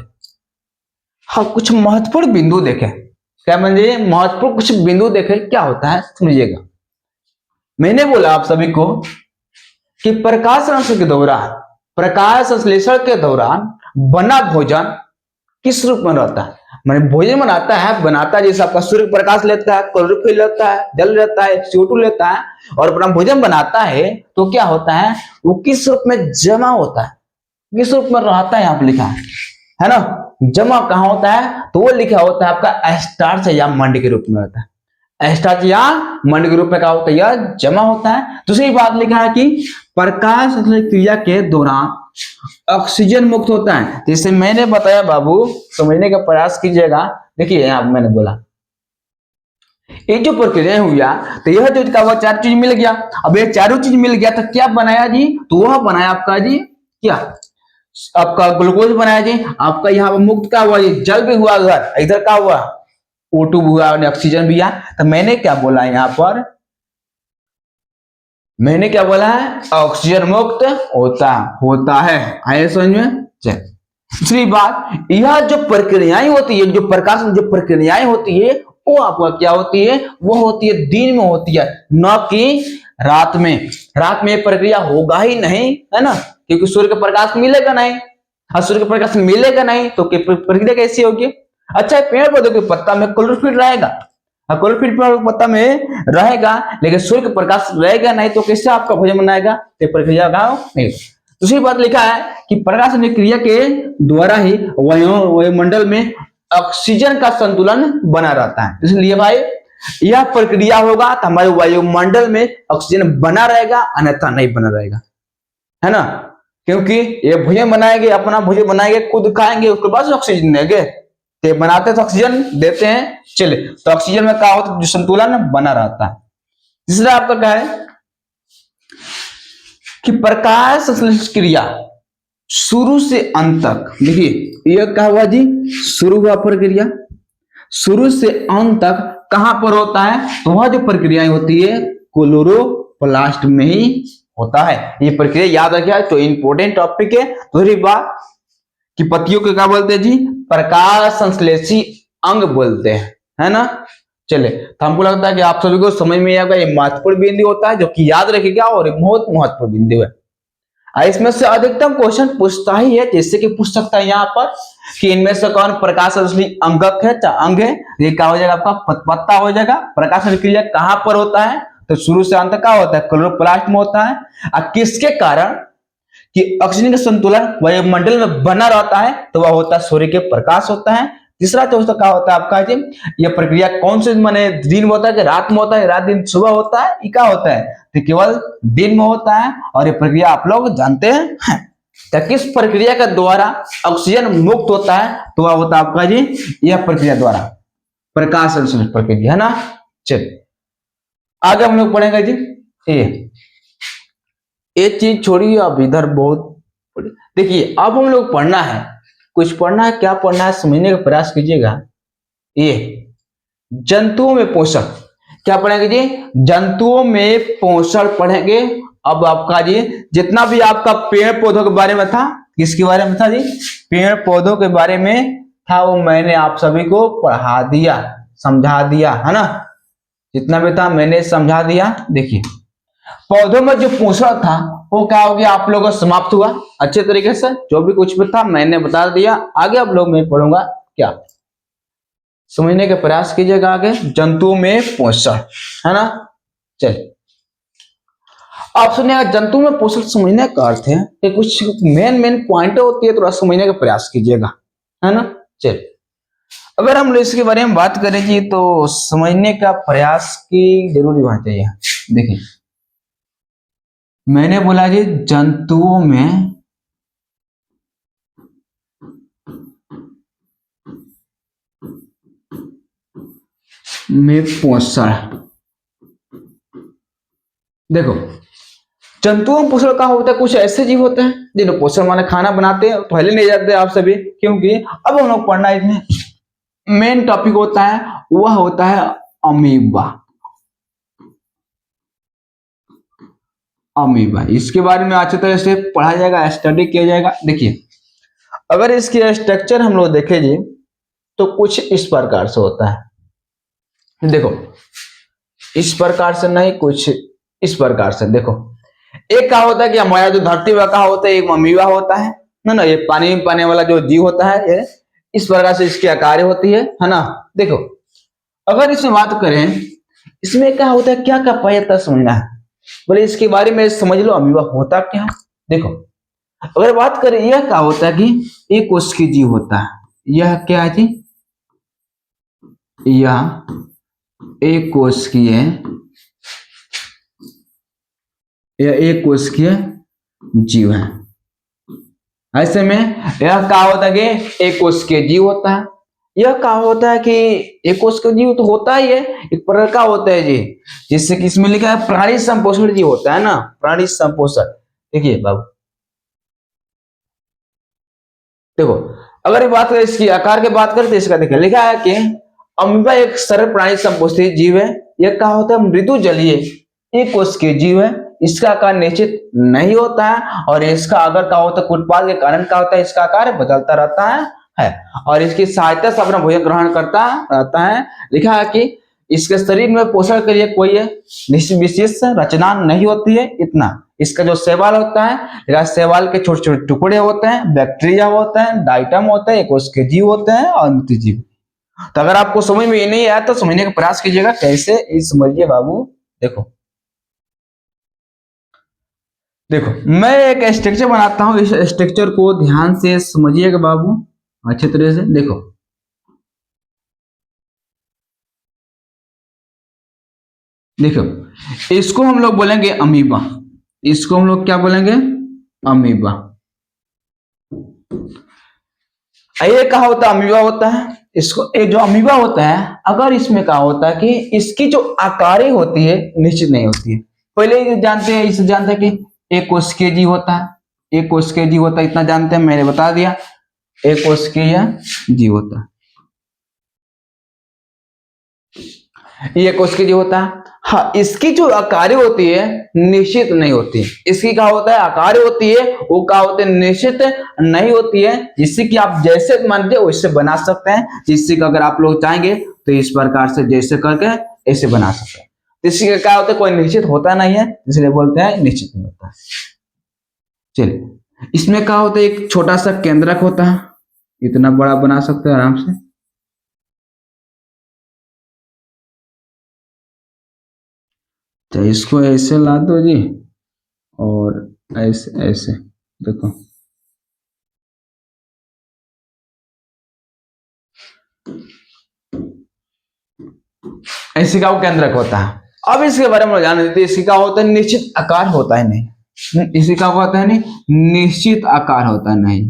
हाँ, कुछ महत्वपूर्ण बिंदु देखें, क्या म्हणजे महत्वपूर्ण कुछ बिंदु देखें क्या होता है समझिएगा। मैंने बोला आप सभी को कि प्रकाश संश्लेषण के दौरान, प्रकाश संश्लेषण के दौरान बना भोजन किस रूप में रहता है, मैंने भोजन बनाता है, बनाता है जैसे आपका सूर्य प्रकाश लेता है, क्लोरोफिल लेता है, जल लेता है, CO2 लेता है और अपना भोजन बनाता है, तो क्या होता है वो किस रूप में जमा होता है, किस रूप में रहता है, यहाँ पे लिखा है ना। जमा कहाँ होता है तो वो लिखा होता है आपका स्टार्च या मंड के रूप में होता है, स्टार्च या मंड के रूप में क्या होता है, यह जमा होता है। दूसरी बात लिखा है कि प्रकाश संश्लेषण क्रिया के दौरान ऑक्सीजन मुक्त होता है, जैसे मैंने बताया बाबू, समझने का प्रयास कीजिएगा। देखिए यहाँ मैंने बोला ये जो प्रक्रिया हुई, तो यह जो का वो चार चीज मिल गया। अब ये चारों चीज मिल गया तो क्या बनाया जी, तो वह बनाया आपका जी क्या, आपका ग्लूकोज बनाया जी, आपका यहाँ पर मुक्त का हुआ जी, जल भी हुआ, इधर का हुआ O2 हुआ, ऑक्सीजन भी हुआ। तो मैंने क्या बोला यहाँ पर, मैंने क्या बोला है, ऑक्सीजन मुक्त होता है, आए समझ में। चल, दूसरी बात, यह जो प्रक्रियाएं होती है, जो प्रकाश जो प्रक्रियाएं होती है वो आपका क्या होती है, वो होती है दिन में होती है, न कि रात में। रात में प्रक्रिया होगा ही नहीं, है ना, क्योंकि सूर्य का प्रकाश मिलेगा नहीं। हाँ, सूर्य का प्रकाश मिलेगा नहीं तो प्रक्रिया कैसी होगी। अच्छा, पेड़ पौधों के पत्ता में क्लोरोफिल रहेगा, क्लोरोफिल पत्ता में रहेगा, लेकिन सूर्य का प्रकाश रहेगा नहीं, तो कैसे आपका भोजन बनाएगा, तो प्रक्रिया नहीं। दूसरी बात लिखा है कि प्रकाश क्रिया के द्वारा ही वायुमंडल में ऑक्सीजन का संतुलन बना रहता है। इसलिए भाई यह प्रक्रिया होगा तो हमारे वायुमंडल में ऑक्सीजन बना रहेगा, अन्यथा नहीं बना रहेगा, है ना। क्योंकि ये भोजन बनाएंगे, अपना भोजन बनाएंगे, खुद खाएंगे, उसके बाद ऑक्सीजन देंगे, तो बनाते तो ऑक्सीजन देते हैं। चले, तो ऑक्सीजन में क्या होता है, जो संतुलन बना रहता है। तीसरा आपका क्या है कि प्रकाश संश्लेषण क्रिया शुरू से अंत तक, देखिए यह क्या हुआ जी, शुरू हुआ प्रक्रिया, शुरू से अंत तक कहां पर होता है, तो वह जो प्रक्रियाएं होती है क्लोरोप्लास्ट में ही होता है। ये प्रक्रिया याद रखिए, तो इंपॉर्टेंट टॉपिक है। दूसरी बात कि पत्तियों को क्या बोलते हैं जी, प्रकाश संश्लेषी अंग बोलते हैं, है ना। चले, तो हमको लगता है कि आप सभी को समझ में आएगा, ये महत्वपूर्ण बिंदु होता है जो कि याद रखिएगा, और बहुत महत्वपूर्ण बिंदु है। इसमें से अधिकतम क्वेश्चन पूछता ही है, जैसे कि पूछ सकता है यहाँ पर कि इनमें से कौन प्रकाश संश्लेषी अंगक है, अंग है, ये क्या हो जाएगा आपका पत्ता हो जाएगा। प्रकाश क्रिया कहां पर होता है, तो शुरू से अंत का होता है, क्लोरोप्लास्ट में होता है। और किसके कारण कि ऑक्सीजन का संतुलन वायुमंडल में बना रहता है, तो वह होता है सूर्य के प्रकाश होता है। तीसरा दोस्तों क्या होता है आपका जी, यह प्रक्रिया कौन से माने दिन में होता है कि रात में होता है, रात दिन सुबह होता है, क्या होता है, तो केवल दिन में होता है। और ये प्रक्रिया आप लोग जानते हैं। तो किस प्रक्रिया के द्वारा ऑक्सीजन मुक्त होता है, तो वह होता है आपका जी यह प्रक्रिया द्वारा, प्रकाश संश्लेषण प्रक्रिया, है ना। चलिए आगे हम लोग पढ़ेंगे जी, ये चीज छोड़िए, अब इधर बहुत देखिए, अब हम लोग पढ़ना है, कुछ पढ़ना है, क्या पढ़ना है समझने का प्रयास कीजिएगा। ये जंतुओं में पोषण, क्या पढ़ेंगे जी, जंतुओं में पोषण पढ़ेंगे। अब आपका जी जितना भी आपका पेड़ पौधों के बारे में था, किसके बारे में था जी, पेड़ पौधों के बारे में था, वो मैंने आप सभी को पढ़ा दिया, समझा दिया, है ना। जितना भी था मैंने समझा दिया। देखिए पौधों में जो पोषण था वो क्या हो गया, आप लोगों को समाप्त हुआ अच्छे तरीके से, जो भी कुछ भी था मैंने बता दिया। आगे आप लोग मैं पढ़ूंगा, क्या समझने का प्रयास कीजिएगा। आगे जंतुओं में पोषण, है ना। चलिए आप सुनिएगा, जंतु में पोषण समझने का अर्थ है कि कुछ मेन पॉइंट होती है, थोड़ा समझने का प्रयास कीजिएगा, है ना। चलिए अगर हम इसके बारे में बात करें जी, तो समझने का प्रयास की जरूरी होना चाहिए। देखिए मैंने बोला जी जंतुओं में पोषण। देखो जंतुओं में पोषण कहाँ होता है, कुछ ऐसे जीव होते हैं जिन्हें पोषण माने खाना बनाते हैं, पहले नहीं जाते आप सभी, क्योंकि अब हम लोग पढ़ना इसमें मेन टॉपिक होता है, वह होता है अमीबा। अमीबा इसके बारे में अच्छी तरह से पढ़ा जाएगा, स्टडी किया जाएगा। देखिए अगर इसकी स्ट्रक्चर हम लोग देखेंगे तो कुछ इस प्रकार से होता है। देखो इस प्रकार से नहीं, कुछ इस प्रकार से। देखो एक क्या होता है कि हमारा जो धरती पर का होता है एक अमीबा होता है ना, ये पानी में पाने वाला जो जीव होता है, ये इस प्रकार से इसकी आकार होती है ना। देखो अगर इसमें बात करें इसमें क्या होता है, क्या क्या पाया समझना है, बोले इसके बारे में समझ लो अमीबा होता क्या। देखो अगर बात करें यह क्या होता है कि एक कोश की जीव होता है, यह क्या है जी, यह एक कोशिकीय, यह एक कोशिकीय जीव है। ऐसे में यह क्या होता है कि एक कोशिकीय जीव होता है। यह क्या होता है कि एक कोशिकीय जीव तो होता ही है, एक प्रकार का होता है जी, जिससे कि इसमें लिखा है प्राणी संपोषण जीव होता है ना, प्राणी संपोषण। देखिए बाबू देखो अगर ये बात करें इसकी आकार की बात करें तो इसका देखिए लिखा है कि अमीबा एक सरल प्राणी संपोषित जीव है। यह क्या होता है मृदु जलीय एक कोशिकीय जीव है। इसका आकार निश्चित नहीं होता है और इसका अगर क्या होता है उत्पाद के कारण क्या होता है इसका आकार बदलता रहता है और इसकी सहायता से अपना भोजन ग्रहण करता रहता है। लिखा है कि इसके शरीर में पोषण के लिए कोई विशेष रचना नहीं होती है। इतना इसका जो शैवाल होता है, शैवाल के छोटे छोटे टुकड़े होते हैं, बैक्टीरिया होता है, डाइटम होता है, कोशिकीय जीव होते हैं और जीव। तो अगर आपको समझ में नहीं आया तो समझने का प्रयास कीजिएगा कैसे समझिए बाबू। देखो देखो मैं एक स्ट्रक्चर बनाता हूं, इस स्ट्रक्चर को ध्यान से समझिएगा बाबू अच्छे तरह से। देखो देखो इसको हम लोग बोलेंगे अमीबा, इसको हम लोग क्या बोलेंगे अमीबा। ये क्या होता है अमीबा होता है, इसको ये जो अमीबा होता है अगर इसमें क्या होता है कि इसकी जो आकारें होती है निश्चित नहीं होती है। पहले जानते हैं, इसे जानते हैं कि एक कोशिकीय जीव होता है, एक कोशिकीय जीव होता है, इतना जानते हैं, मैंने बता दिया एक कोशिकीय जीव होता है, ये कोशिकीय जीव होता है। हाँ इसकी जो आकारें होती है निश्चित नहीं होती, इसकी क्या होता है आकारें होती है वो क्या होते हैं निश्चित नहीं होती है, जिससे कि आप जैसे मानते हो वैसे बना सकते हैं। जिससे कि अगर आप लोग चाहेंगे तो इस प्रकार से जैसे करके ऐसे बना सकते हैं। इसी का क्या होता है कोई निश्चित होता नहीं है, इसलिए बोलते हैं निश्चित नहीं होता। चलिए इसमें क्या होता है एक छोटा सा केंद्रक होता है, इतना बड़ा बना सकते हैं आराम से। तो इसको ऐसे ला दो जी और ऐसे ऐसे देखो ऐसे का वो केंद्रक होता है। अब इसके बारे में जान लेते हैं, इसकी क्या होता है निश्चित आकार होता है नहीं, इसी का होता है नहीं निश्चित आकार होता नहीं,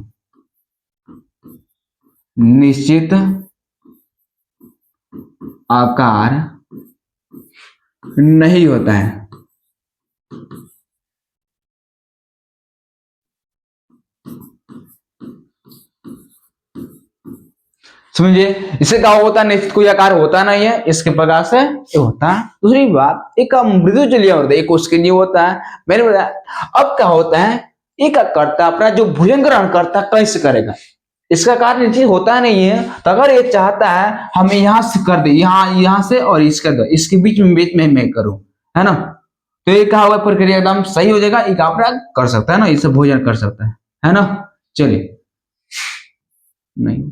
निश्चित आकार नहीं होता है। समझिए इससे क्या होता है निश्चित कोई आकार होता नहीं है, इसके प्रकार से ये होता है। दूसरी बात एक मृदु जलीय होता है, एक उसके लिए होता है, मैंने बताया। अब क्या होता है एक करता अपना जो भोजन ग्रहण करता है कैसे करेगा, इसका कार्य निश्चित होता नहीं है। तो अगर ये चाहता है हमें यहाँ से कर दे, यहाँ से और इसका दो, इसके बीच में मैं करूं, है ना, तो ये क्या होगा प्रक्रिया एकदम सही हो जाएगा, एक आप कर सकता है ना, इससे भोजन कर सकता है ना। चलिए नहीं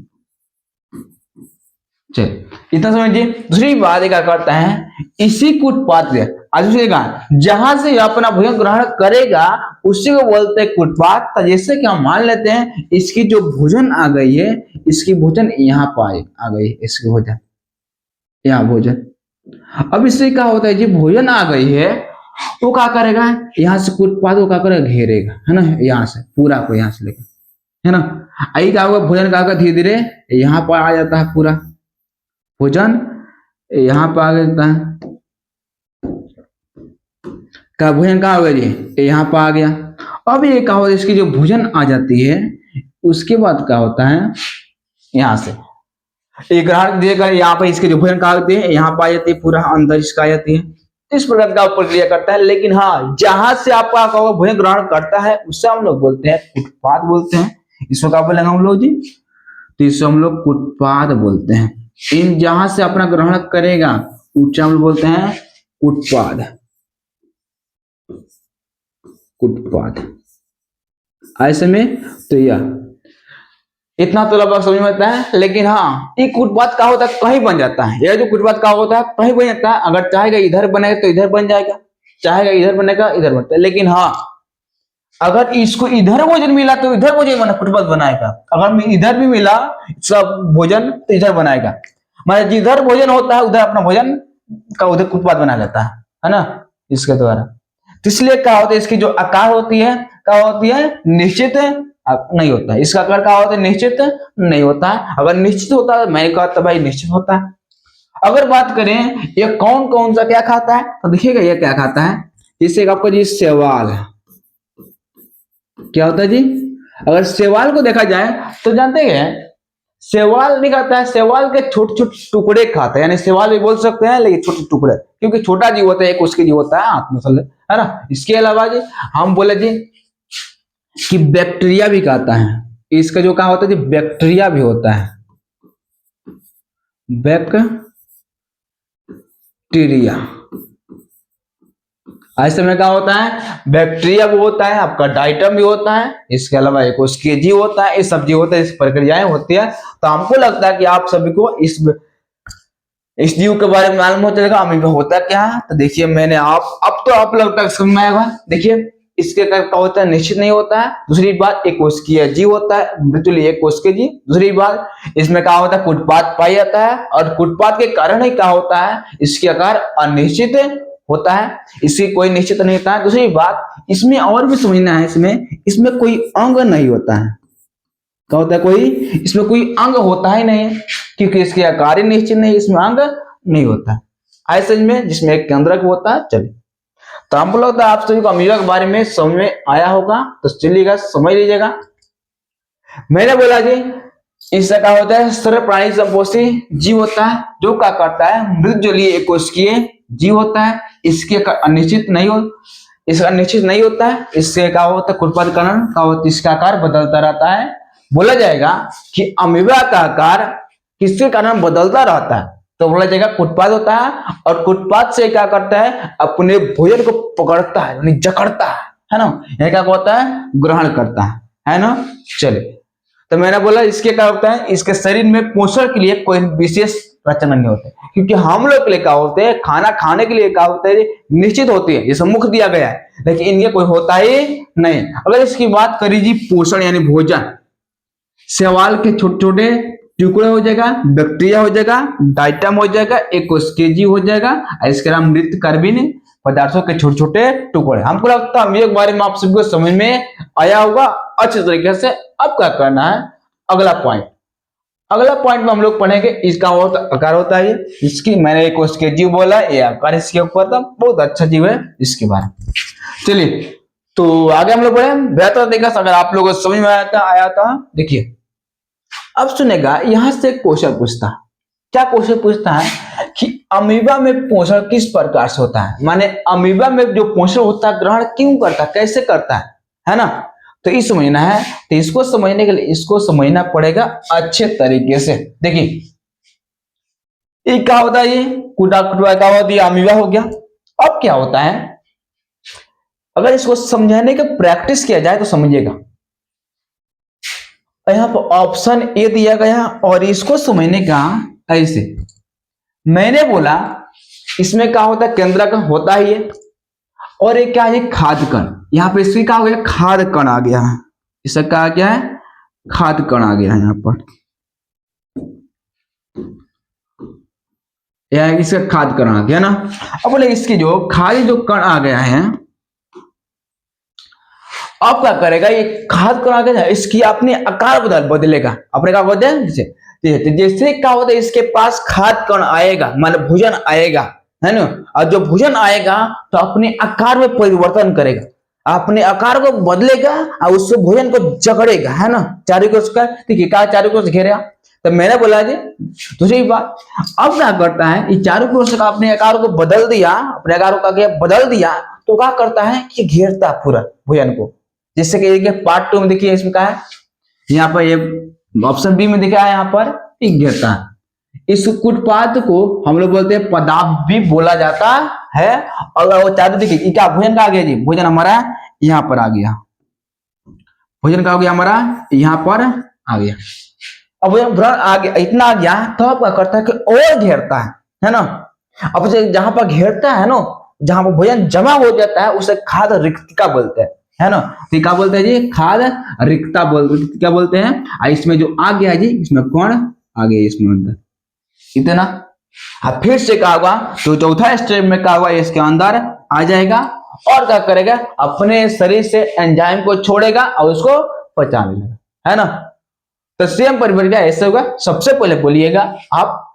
चलिए इतना समझिए। दूसरी बात क्या करता है इसी कुटपात्र जहां से अपना भोजन ग्रहण करेगा उसी को बोलते हैं कुटपात्र। जैसे कि हम मान लेते हैं इसकी जो भोजन आ गई है, इसकी भोजन यहाँ पर आ गई, इसकी भोजन यहाँ भोजन। अब इससे क्या होता है जी भोजन आ गई है, वो क्या करेगा, यहाँ से कुटपाद को क्या करेगा, घेरेगा, है ना, यहाँ से पूरा को, यहाँ से लेकर, है ना। आई क्या होगा, भोजन का धीरे धीरे यहाँ पर आ जाता है, पूरा भोजन यहाँ पर आ जाता है, का भोजन कहाँ हो गया जी, यहाँ पर आ गया। अब ये क्या होता है, इसकी जो भोजन आ जाती है उसके बाद क्या होता है, यहाँ से एक ग्रहण देकर यहाँ पर इसके जो भोजन कहा होते हैं यहाँ पर आ जाती है, पूरा अंदर इसका आ जाती है, इस प्रकार का प्रक्रिया करता है। लेकिन हाँ, जहां से आपका भोजन ग्रहण करता है उससे हम लोग बोलते हैं कुटपाद बोलते हैं। इसको क्या बोलेंगे हम लोग जी, तो इसको हम लोग कुटपाद बोलते हैं। इन जहां से अपना ग्रहण करेगा उससे हम लोग बोलते हैं कुटपाद, कुटपाद। ऐसे में तो यह इतना तो लगभग समझ में आता है। लेकिन हाँ, ये कुटपाद का होता है कहीं बन जाता है, यह जो कुटपाद का होता है कहीं बन जाता है। अगर चाहेगा इधर बनेगा तो इधर बन जाएगा, चाहेगा इधर बनेगा इधर बनता है। लेकिन हाँ, अगर इसको इधर भोजन मिला तो इधर भोजन बना कुटपाद बनाएगा, अगर इधर भी मिला सब भोजन तो इधर बनाएगा। मतलब जिधर भोजन होता है उधर अपना भोजन का उधर कुटपाद बना लेता है ना, इसके द्वारा। तो इसलिए क्या होता है, इसकी जो आकार होती है क्या होती है, निश्चित नहीं होता है। इसका आकार क्या होता है, निश्चित नहीं होता है। अगर निश्चित होता है, मैंने कहा तो भाई निश्चित होता है। अगर बात करें ये कौन कौन सा क्या खाता है, तो देखिएगा ये क्या खाता है, जैसे आपका जी शैवाल है, क्या होता है जी, अगर शैवाल को देखा जाए तो जानते हैं शैवाल नहीं खाता है, शैवाल के छोटे छोटे टुकड़े खाता है, यानी शैवाल भी बोल सकते हैं लेकिन छोटे टुकड़े, क्योंकि छोटा जीव होता है, एक उसके जीव होता है आत्मसल, है ना। इसके अलावा जी हम बोले जी कि बैक्टीरिया भी खाता है, इसका जो कहा होता है जी बैक्टीरिया भी होता है, बैक्टीरिया। ऐसे में क्या होता है, बैक्टीरिया भी होता है, आपका डाइटम भी होता है, इसके अलावा एक उसके जीव होता है, ये सब जीव होता है, इस प्रक्रियाएं होती है। तो हमको लगता है कि आप सभी को इस जीव के बारे में मालूम हो जाएगा अमीबा होता क्या है। तो देखिए मैंने अब तो आप लगता है समझ में आएगा। देखिए इसके क्या होता है, निश्चित नहीं होता है। दूसरी बात एक कोशिकीय जीव होता है, मृतुल एक कोशिकीय जीव। दूसरी बात इसमें क्या होता है, कुटपाद पाया जाता है, और कुटपाद के कारण ही क्या होता है, इसके आकार अनिश्चित होता है, इसकी कोई निश्चित नहीं होता है। दूसरी बात इसमें और भी समझना है, इसमें कोई अंग नहीं होता है, क्या होता है, कोई इसमें कोई अंग होता ही नहीं, क्योंकि इसके आकार ही निश्चित नहीं, इसमें अंग नहीं होता है। ऐसे में जिसमें एक केंद्रक होता है। चलिए तो हमको लगता है आप सभी को अमीबा के बारे में समझ में आया होगा, तो चलिएगा समझ लीजिएगा। मैंने बोला जी इससे क्या होता है, सर्व प्राणी संपोषी जीव होता है, जो क्या करता है, मृत जलीय एक कोशिकीय जीव होता है। इसके अनिश्चित नहीं हो, इसका निश्चित नहीं होता है। इससे क्या होता है, कुटपाद कारण क्या होता है, इसका आकार बदलता रहता है। बोला जाएगा कि अमीबा का आकार किसके कारण बदलता रहता है, तो बोला जाएगा कुटपाद होता है, और कुटपाद से क्या करता है, अपने भोजन को पकड़ता है, यानी जकड़ता है ना, यह क्या होता है, ग्रहण करता है ना। चलिए तो मैंने बोला इसके क्या होता है, इसके शरीर में पोषण के लिए कोई विशेष रचना नहीं होते, क्योंकि हम लोग के लिए क्या होते हैं, खाना खाने के लिए क्या होता है, निश्चित होती है, जैसे मुख दिया गया है, लेकिन इनके कोई होता ही नहीं। अगर इसकी बात करी जी पोषण यानी भोजन, शैवाल के छोटे छोटे टुकड़े हो जाएगा, बैक्टीरिया हो जाएगा, डाइटम हो जाएगा, एक कोशिकीय जीव हो जाएगा, इसके नाम मृत कार्बनिक पदार्थों के छोटे छोटे टुकड़े। हमको लगता है एक बारे में आप सबको समझ में आया होगा अच्छे तरीके से। अब क्या करना है, अगला पॉइंट में हम लोग पढ़ेंगे इसका आकार होता है, इसकी मैंने एक कोशिकीय जीव बोला, ये आकार इसके ऊपर था, बहुत अच्छा जीव है इसके बारे में। चलिए तो आगे हम लोग बढ़े बेहतर तरीके से, अगर आप लोगों को समझ में आया था। देखिए अब सुनेगा, यहां से क्वेश्चन पूछता है, क्या क्वेश्चन पूछता है कि अमीबा में पोषण किस प्रकार से होता है, माने अमीबा में जो पोषण होता है ग्रहण क्यों करता है, कैसे करता है ना। तो ये समझना है, तो इसको समझने के लिए इसको समझना पड़ेगा अच्छे तरीके से। देखिए ये क्या होता है, ये कुटा कुटवा क्या होता है, अमीबा हो गया। अब क्या होता है, अगर इसको समझाने का प्रैक्टिस किया जाए तो समझिएगा। यहाँ पर ऑप्शन ए दिया गया और इसको समझने का ऐसे, मैंने बोला इसमें क्या होता है, केंद्रक होता ही है, और एक क्या है, खाद्य कण। यहाँ पे इसकी क्या हो गया, खाद्य कण आ गया है, इसका क्या आ गया है, खाद्य कण आ गया है यहाँ पर। या इसका खाद कण आ गया ना। अब बोले इसकी जो खाली जो कण आ गया है, अब क्या करेगा, ये खाद कण आ गया, इसकी अपने आकार बदलेगा, अपने का बदल जैसे क्या होता है, इसके पास खाद कण आएगा, मतलब भोजन आएगा, है ना। और जो भोजन आएगा तो अपने आकार में परिवर्तन करेगा, अपने आकार को बदलेगा और उससे भोजन को जकड़ेगा, है ना, चारों को उसका, ठीक है, क्या चारों को घेरेगा। तो मैंने बोला जी दूसरी बात, अब क्या करता है, ये चारों को उसका अपने आकार को बदल दिया, अपने आकार को क्या बदल दिया, तो क्या करता है कि घेरता पूरा भोजन को। जैसे कि पार्ट 2 में देखिए, इसमें क्या है, यहाँ पर ये ऑप्शन बी में दिखा है, यहाँ पर घेरता है। इस कुटपाद को हम लोग बोलते हैं पदार्थ भी बोला जाता है। और वो चारों देखिए क्या भोजन का आ गया जी, भोजन हमारा यहाँ पर आ गया, भोजन का हो गया हमारा यहाँ पर आ गया। अब भोजन आ गया, इतना आ गया, तो अब क्या करता है कि और घेरता है ना। अब जहां पर घेरता है ना, जहां पर भोजन जमा हो जाता है, उसे खाद रिक्तिका बोलते हैं, है ना। तो क्या बोलते हैं जी, खाद रिक्ता क्या बोलते हैं। इसमें जो आ गया जी, इसमें कौन आ गया, इसमें अंदर इतना। अब फिर से क्या होगा, तो चौथा स्टेप में क्या होगा, इसके अंदर आ जाएगा और क्या करेगा, अपने शरीर से एंजाइम को छोड़ेगा और उसको पचा लेगा, है ना। तो सेम परिवर्तन ऐसे होगा। सबसे पहले बोलिएगा आप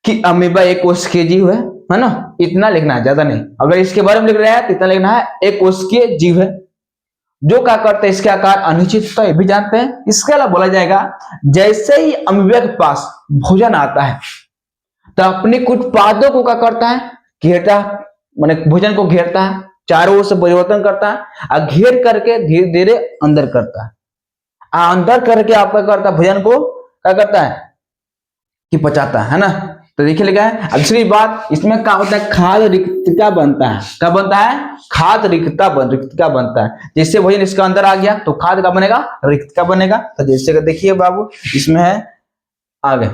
कि अमीबा एक कोशिकीय जीव है ना, इतना लिखना है, ज्यादा नहीं। अगर इसके बारे में लिख रहे हैं तो इतना लिखना है, एक कोशिकीय जीव है जो क्या करते हैं, इसके आकार अनिश्चित होता है, ये भी जानते हैं। इसके अलावा बोला जाएगा, जैसे ही अमीबा के पास भोजन आता है तो अपने कुछ पादों को क्या करता है, घेरता, माने भोजन को घेरता है, चारों ओर से परिवर्तन करता है और घेर करके धीरे धीरे अंदर करता है, अंदर करके आपका करता है, भोजन को क्या करता है कि पचाता है ना। तो देखिए लिखा है। दूसरी बात, इसमें क्या होता है, खाद रिक्तिका बनता है। क्या बनता है, खाद रिक्तिका बनता है। जैसे भोजन इसका अंदर आ गया तो खाद का बनेगा, रिक्तिका बनेगा। तो जैसे देखिए बाबू, इसमें है आगे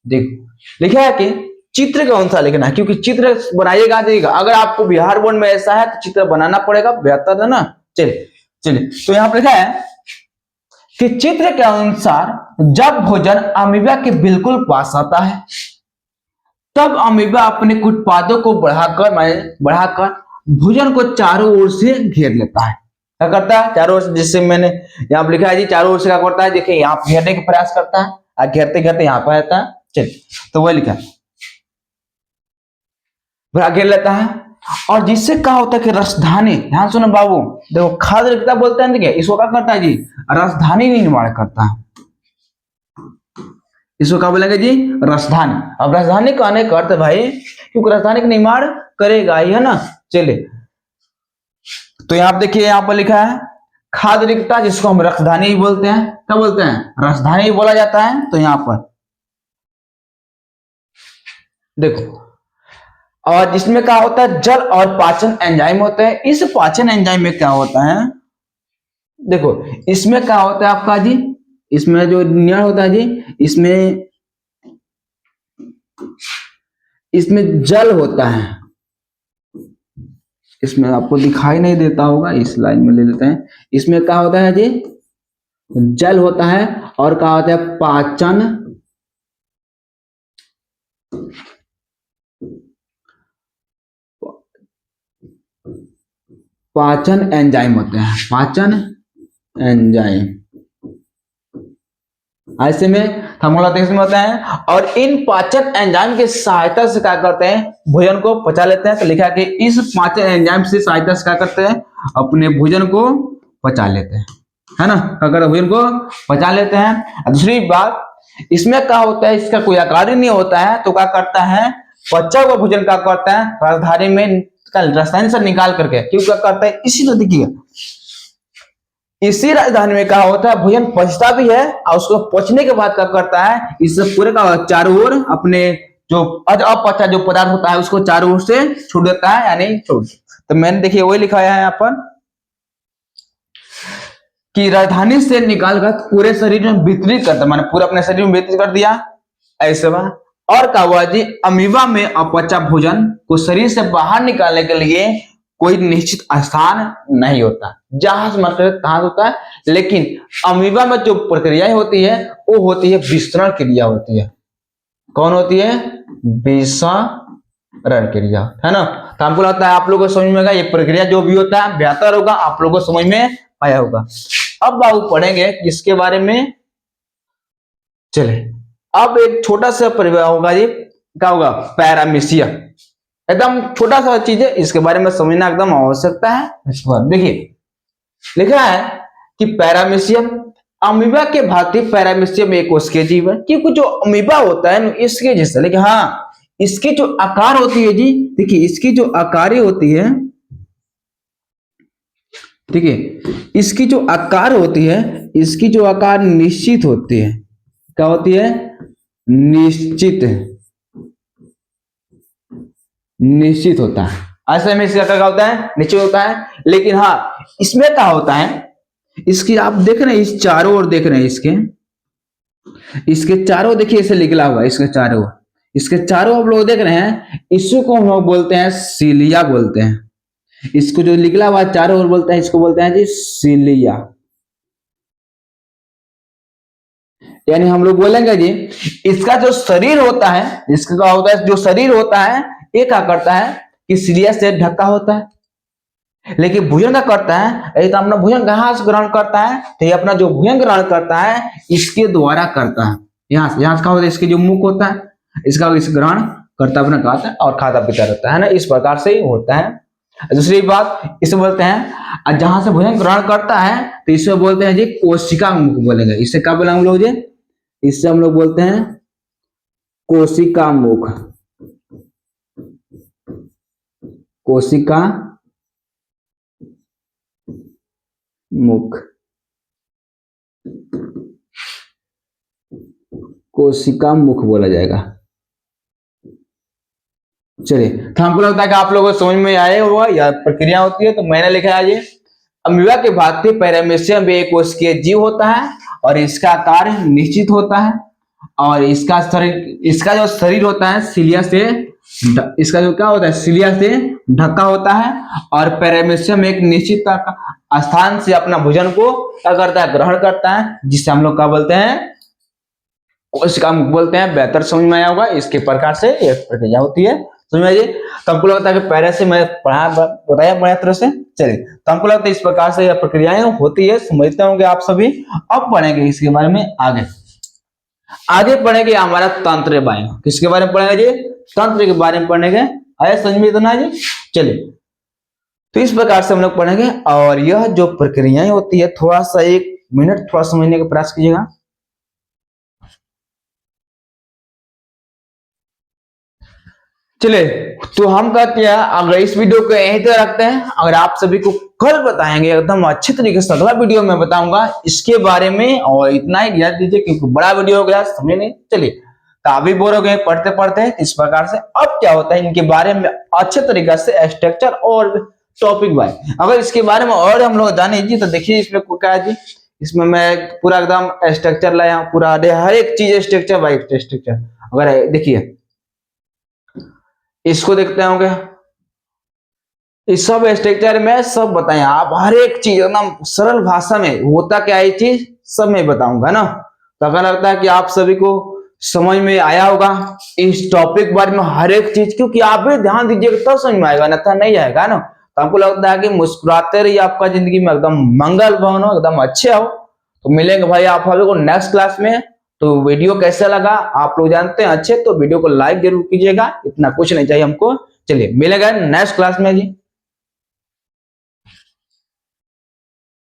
देख लिखा है कि चित्र के अनुसार लिखना है, क्योंकि चित्र बनाइएगा देगा। अगर आपको बिहार बोर्ड में ऐसा है तो चित्र बनाना पड़ेगा, बेहतर है ना। चलिए तो यहाँ पर लिखा है कि चित्र के अनुसार जब भोजन अमीबा के बिल्कुल पास आता है तब अमीबा अपने कुछ पादों को बढ़ाकर भोजन को चारों ओर से घेर लेता है। क्या करता है, चारों ओर से, जिससे मैंने यहाँ पर लिखा है जी, चारों ओर से क्या करता है, देखिए यहाँ घेरने का प्रयास करता है और घेरते घेरते यहाँ पर आता है। चलिए तो वही लिखा है, घेर लेता है। और जिससे क्या होता है कि रसधानी, ध्यान सुनो बाबू, देखो खाद रिक्तिका बोलते हैं, देखिए इसको क्या करता है जी, रसधानी निर्माण करता है। इसको क्या बोलेंगे जी, रसधानी। अब रसधानी कहने का अर्थ भाई, क्योंकि रसधानी का निर्माण करेगा ही, है ना। चलिए तो यहाँ पे देखिए, यहाँ पर लिखा है खाद रिक्तिका, जिसको हम रसधानी बोलते हैं। क्या बोलते हैं, रसधानी बोला जाता है। तो यहाँ पर देखो, और जिसमें क्या होता है, जल और पाचन एंजाइम होते हैं। इस पाचन एंजाइम में क्या होता है, देखो इसमें क्या होता है आपका जी, इसमें जो नियर होता है जी, इसमें जल होता है। इसमें आपको दिखाई नहीं देता होगा, इस लाइन में ले लेते हैं। इसमें क्या होता है जी, जल होता है। और क्या होता है, पाचन एंजाइम होते हैं, पाचन एंजाइम ऐसे में थर्मोलाइजेशन में होता है। और इन पाचन एंजाइम की सहायता से क्या करते हैं, भोजन को पचा लेते हैं। तो लिखा है कि इस पाचन एंजाइम से सहायता से क्या करते हैं, अपने भोजन को पचा लेते हैं, है ना। अगर भोजन को पचा लेते हैं। दूसरी बात, इसमें क्या होता है, इसका कोई आकार ही नहीं होता है। तो क्या करता है, पचा हुआ भोजन क्या करता है, राजधानी में रासायनिक से निकाल करके, क्यों क्या करता है, इसी तो देखिए इसी राजधानी में क्या होता है, भोजन पचता भी है और उसको पचने के बाद क्या करता है, इस पूरे का चारों ओर अपने जो अपचा जो पदार्थ होता है उसको चारों ओर से छोड़ देता है, यानी छोड़। तो मैंने देखिए वही लिखाया है यहाँ पर कि राजधानी से निकालकर पूरे शरीर में वितरित करता, मैंने पूरे अपने शरीर में वितरित कर दिया ऐसे में। और क्या हुआ जी, अमीबा में अपचा भोजन को शरीर से बाहर निकालने के लिए कोई निश्चित स्थान नहीं होता, जहां से मतलब तहां होता है। लेकिन अमीबा में जो प्रक्रिया होती है वो होती है विस्तरण क्रिया होती है। कौन होती है, विषारण क्रिया, है ना। तो हमको लगता है आप लोगों को समझ में आएगा, ये प्रक्रिया जो भी होता है बेहतर होगा, आप लोगों को समझ में आया होगा। अब बाबू पढ़ेंगे किसके बारे में, चले अब एक छोटा सा परिवार होगा, ये क्या होगा, पैरामीशिया, एकदम छोटा सा चीज है, इसके बारे में समझना एकदम आवश्यकता है। इसके बाद देखिए लिखा है कि पैरामीशियम अमीबा के भांति पैरामीशियम एक कोशिकीय जीव है, क्योंकि जो अमीबा होता है इसके जैसा, लेकिन हाँ इसकी जो आकार होती है जी, देखिए इसकी जो आकार होती है, ठीक है, इसकी जो आकार होती है, इसकी जो आकार निश्चित होती है, क्या होती है, निश्चित होता है। ऐसे में इसका क्या होता है, निश्चित होता है। लेकिन हाँ इसमें क्या होता है, इसकी आप देख रहे हैं, इस चारों ओर देख रहे हैं, इसके चारों देखिए इसे निकला हुआ है, इसके चारों आप लोग देख रहे हैं, इसको हम लोग बोलते हैं सीलिया बोलते हैं। इसको जो निकला हुआ चारों ओर बोलते हैं, इसको बोलते हैं जी सीलिया। यानी हम लोग बोलेंगे जी इसका जो शरीर होता है, इसका क्या होता है, जो शरीर होता है ये क्या करता है कि सीलिया से ढका होता है। लेकिन भोजन क्या करता है, ये तो अपना भोजन कहां से ग्रहण करता है, तो ये अपना जो भोजन ग्रहण करता है इसके द्वारा करता है। यहाँ से क्या होता है, इसके जो मुख होता है इसका इस ग्रहण करता अपना खाता है और खाता पीता रहता है ना, इस प्रकार से ही होता है। दूसरी बात इसे बोलते हैं, जहां से भोजन ग्रहण करता है तो इसे बोलते हैं जी कोशिका मुख बोलेंगे। इससे क्या बोलेंगे हम लोग जी, इससे हम लोग बोलते हैं कोशिका मुख, कोशिका मुख, कोशिका मुख बोला जाएगा। चलिए तो हमको लगता है कि आप लोगों को समझ में आया होगा यह प्रक्रिया होती है। तो मैंने लिखा है ये अमीबा के भांति पैरामीशियम भी एक कोशिकीय जीव होता है और इसका कार्य निश्चित होता है और इसका जो शरीर होता है सीलिया से, इसका जो क्या होता है सीलिया से ढका होता है और पैरामीशियम एक निश्चित स्थान से अपना भोजन को क्या करता है, ग्रहण करता है, जिससे हम लोग क्या बोलते हैं, कोशिका मुख बोलते हैं। बेहतर समझ में आया होगा, इसके प्रकार से यह प्रक्रिया होती है, समझ में आइए। तो हमको लगता है कि पहले से मैं बताया बढ़िया तरह से। चलिए तो हमको लगता है इस प्रकार से यह प्रक्रियाएं होती है, समझते होंगे आप सभी। अब पढ़ेंगे इसके बारे में आगे पढ़ेंगे हमारा तंत्र वायु, किसके बारे में पढ़ेंगे जी, तंत्र के बारे में पढ़ेंगे। आया समझ में इतना जी। चलिए तो इस प्रकार से हम लोग पढ़ेंगे और यह जो प्रक्रियाएं होती है, थोड़ा सा 1 मिनट थोड़ा समझने का प्रयास कीजिएगा। चले तो हम कहते हैं अगर इस वीडियो को यहीं तक रखते हैं, अगर आप सभी को कल बताएंगे एकदम अच्छे तरीके से, अगला वीडियो में बताऊंगा इसके बारे में। और इतना ही याद दीजिए क्योंकि बड़ा वीडियो हो गया, समझे नहीं। चलिए तो अभी बोर हो गए पढ़ते पढ़ते इस प्रकार से। अब क्या होता है इनके बारे में अच्छे तरीके से स्ट्रक्चर और टॉपिक वाइज, अगर इसके बारे में और हम लोग जाने जी तो देखिए इसमें क्या है जी, इसमें मैं पूरा एकदम स्ट्रक्चर लाया हूं, पूरा हर एक चीज स्ट्रक्चर बाय स्ट्रक्चर। अगर देखिए इसको देखते होंगे, इस सब स्ट्रक्चर में सब बताएं आप, हर एक चीज एकदम सरल भाषा में होता क्या है चीज सब मैं बताऊंगा ना। तो अगर लगता है कि आप सभी को समझ में आया होगा इस टॉपिक बारे में हर एक चीज, क्योंकि आप भी ध्यान दीजिएगा तब समझ में आएगा, अन्यथा नहीं आएगा ना। तो आपको लगता है कि मुस्कुराते रहिए, आपका जिंदगी में एकदम मंगल भवन हो, एकदम अच्छे हो। तो मिलेंगे भाई आप सभी को नेक्स्ट क्लास में। तो वीडियो कैसा लगा आप लोग जानते हैं अच्छे, तो वीडियो को लाइक जरूर कीजिएगा, इतना कुछ नहीं चाहिए हमको। चलिए मिलेगा नेक्स्ट क्लास में जी।